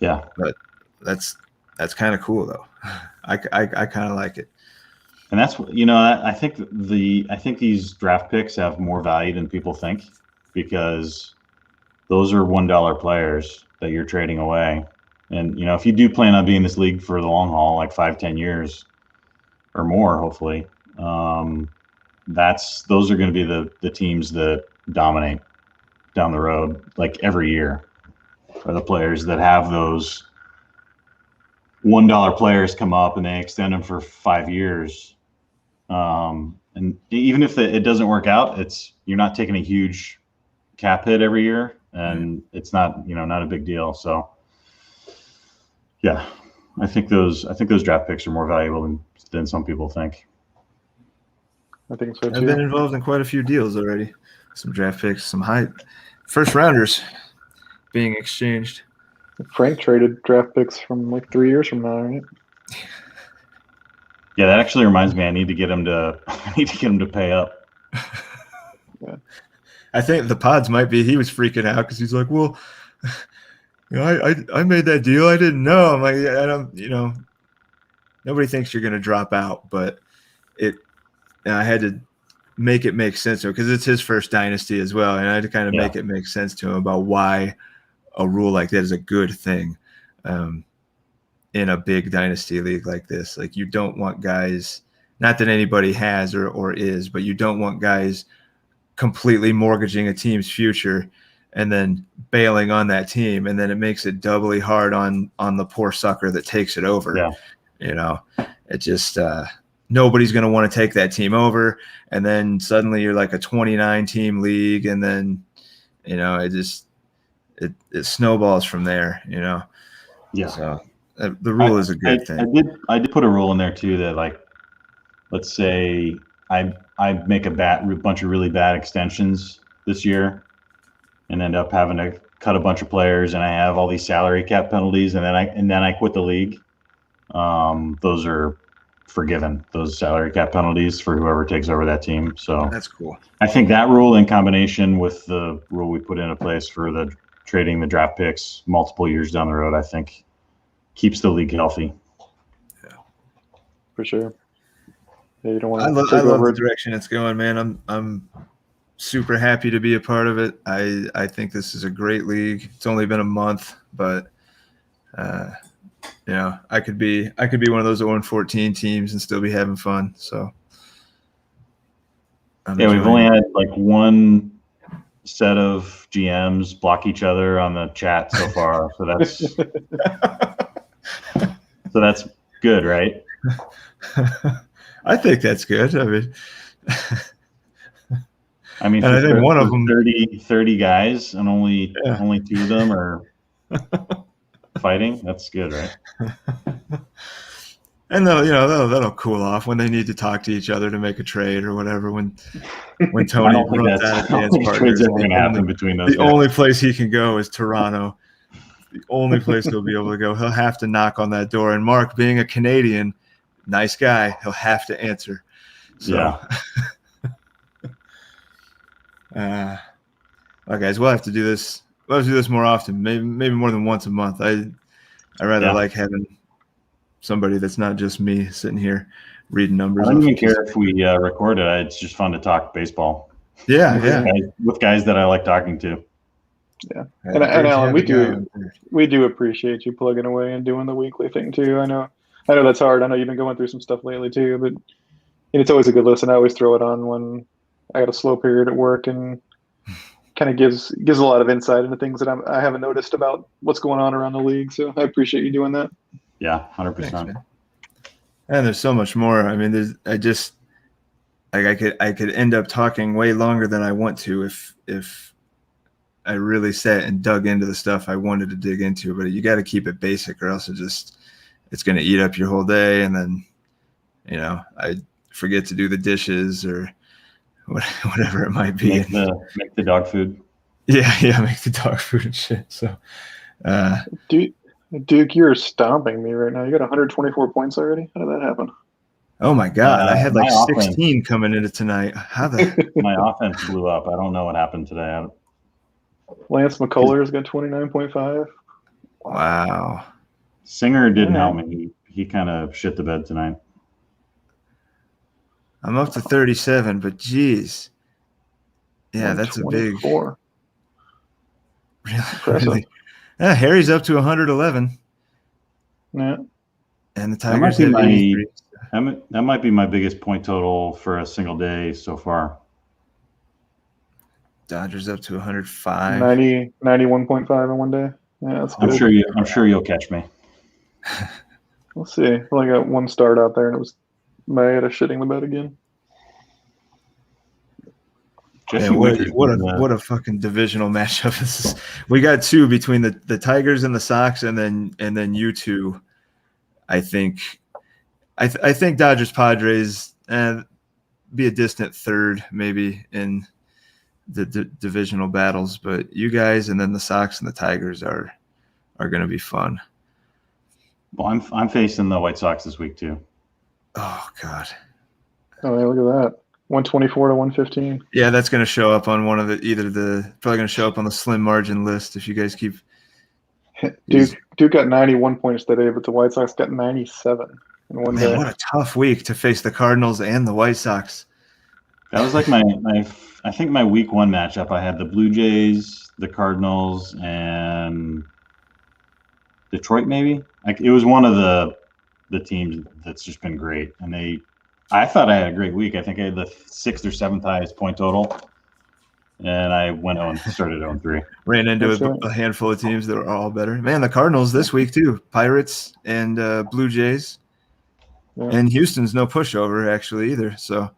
Yeah. But that's kind of cool though. I kind of like it. And that's, I think these draft picks have more value than people think, because those are $1 players that you're trading away. And, if you do plan on being in this league for the long haul, like 5-10 years or more, hopefully, those are going to be the teams that dominate down the road, like every year, are the players that have those $1 players come up and they extend them for 5 years. And even if it doesn't work out, you're not taking a huge cap hit every year, and it's not, not a big deal. So Yeah, I think those draft picks are more valuable than some people think. I think so too. I've been involved in quite a few deals already. Some draft picks, some high first rounders being exchanged. Frank traded draft picks from like 3 years from now, right? Yeah, that actually reminds me. I need to get him to pay up. Yeah. I think the pods might be. He was freaking out because he's like, "Well, I made that deal. I didn't know." I'm like, I don't. Nobody thinks you're going to drop out, but I had to make it make sense to him because it's his first dynasty as well, and I had to kind of make it make sense to him about why a rule like that is a good thing in a big dynasty league like this. Like, you don't want guys, not that anybody has or is, but you don't want guys completely mortgaging a team's future and then bailing on that team, and then it makes it doubly hard on the poor sucker that takes it over. Yeah. It just nobody's going to want to take that team over, and then suddenly you're like a 29 team league, and then it snowballs from there. Yeah. So the rule is a good thing. I did put a rule in there too that, like, let's say I make a bunch of really bad extensions this year and end up having to cut a bunch of players, and I have all these salary cap penalties, and then I quit the league. Those are forgiven, those salary cap penalties, for whoever takes over that team. So that's cool. I think that rule, in combination with the rule we put into place for the trading the draft picks multiple years down the road, I think keeps the league healthy. Yeah, for sure. Yeah, you don't want I to love over the direction it's going, man. I'm super happy to be a part of it. I think this is a great league. It's only been a month, but I could be one of those 0-14 teams and still be having fun. So we've only had like one set of GMs block each other on the chat so far, so that's good, right? I think that's good. I mean, and I think one of them 30 guys, and only 2 of them are fighting. That's good, right? And that'll cool off when they need to talk to each other to make a trade or whatever. When Tony runs out of dance partners, the only place he can go is Toronto. The only place he'll be able to go. He'll have to knock on that door. And Mark, being a Canadian, nice guy, he'll have to answer. So, well, guys, we'll have to do this. We'll have to do this more often. Maybe more than once a month. I rather like having somebody that's not just me sitting here reading numbers. I don't even care if we record it. It's just fun to talk baseball. Yeah. With guys that I like talking to. Yeah. And Alan, we do appreciate you plugging away and doing the weekly thing too. I know that's hard. I know you've been going through some stuff lately too, but it's always a good listen. I always throw it on when I got a slow period at work, and kind of gives a lot of insight into things that I haven't noticed about what's going on around the league. So I appreciate you doing that. Yeah, 100%. And there's so much more. I mean, I could end up talking way longer than I want to if I really sat and dug into the stuff I wanted to dig into. But you got to keep it basic, or else it's going to eat up your whole day, and then I forget to do the dishes or whatever it might be. Make the dog food. Yeah, make the dog food and shit. So, Duke, you're stomping me right now. You got 124 points already. How did that happen? Oh my God! I had like 16 coming into tonight. My offense blew up. I don't know what happened today. Lance McCullers got 29.5. Wow. Singer didn't help me. He kind of shit the bed tonight. I'm up to 37, but geez. Yeah, that's a big. Really. Yeah, Harry's up to 111. Yeah. And the Tigers have 83. That might be my biggest point total for a single day so far. Dodgers up to 105. 91.5 in one day. Yeah, that's good. I'm sure you'll catch me. We'll see. I only got one start out there, and it was Maeda shitting the bed again. Jesse Man, Winters. what a fucking divisional matchup this is. We got two between the Tigers and the Sox, and then you two. I think Dodgers Padres be a distant third maybe in the divisional battles, but you guys and then the Sox and the Tigers are going to be fun. Well, I'm facing the White Sox this week too. Oh God. Oh yeah, look at that. 124 to 115. Yeah, that's going to show up on one of probably going to show up on the slim margin list if you guys keep. Duke got 91 points today, but the White Sox got 97 in one day. What a tough week to face the Cardinals and the White Sox. That was like I think my week 1 matchup. I had the Blue Jays, the Cardinals, and Detroit maybe. It was one of the teams that's just been great, and I thought I had a great week. I think I had the 6th or 7th highest point total, and I went on started 0-3. Ran into a handful of teams that were all better. Man, the Cardinals this week too. Pirates and Blue Jays, and Houston's no pushover actually either. So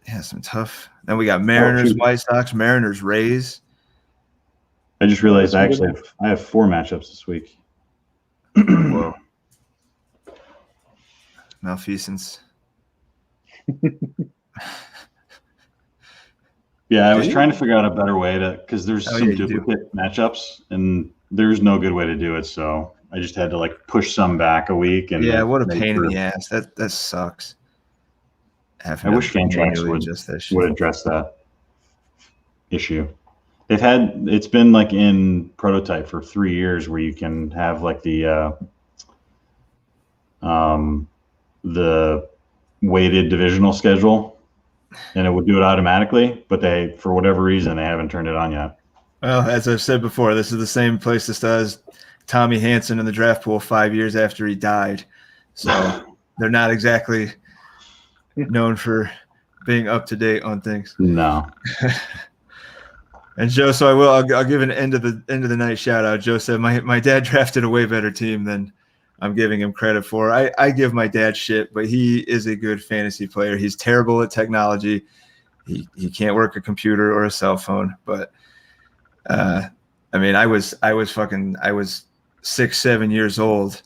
yeah, some tough. Then we got Mariners, White Sox, Mariners, Rays. I just realized I have 4 matchups this week. Whoa. Malfeasance. Yeah, I was trying to figure out a better way because there's some duplicate matchups, and there's no good way to do it. So I just had to like push some back a week. And what a pain in the ass. That sucks. I wish Fantrax would address that issue. It's been like in prototype for 3 years where you can have like the weighted divisional schedule, and it would do it automatically, but for whatever reason, they haven't turned it on yet. Well, as I've said before, this is the same place that does Tommy Hansen in the draft pool 5 years after he died. So they're not exactly known for being up to date on things. No. And Joe, so I'll give an end of the night shout out. Joe said my dad drafted a way better team than I'm giving him credit for. I give my dad shit, but he is a good fantasy player. He's terrible at technology. He can't work a computer or a cell phone. But I mean, I was 6-7 years old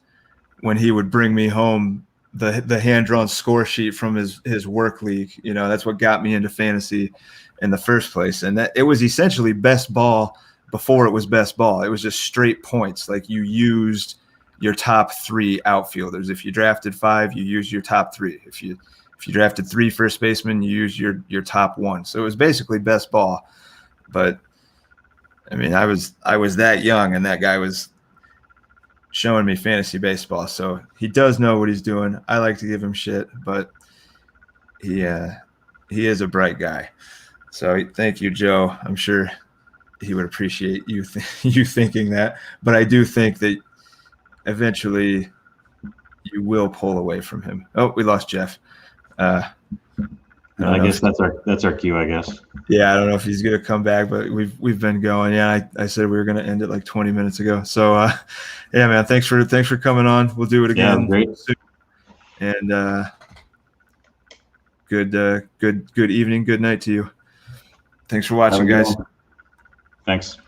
when he would bring me home the hand-drawn score sheet from his work league. You know, that's what got me into fantasy in the first place. And that it was essentially best ball before it was best ball. It was just straight points. Like you used your top 3 outfielders. If you drafted 5, you used your top 3. If you drafted 3 first basemen, you used your top 1. So it was basically best ball. But I mean, I was that young, and that guy was showing me fantasy baseball. So he does know what he's doing. I like to give him shit, but he is a bright guy. So thank you, Joe. I'm sure he would appreciate you thinking that. But I do think that eventually you will pull away from him. Oh, we lost Jeff. I guess that's our cue, I guess. Yeah, I don't know if he's gonna come back, but we've been going. Yeah, I said we were gonna end it like 20 minutes ago. So yeah, man, thanks for coming on. We'll do it again. Yeah, great. Soon. And good evening, good night to you. Thanks for watching, guys. Thanks.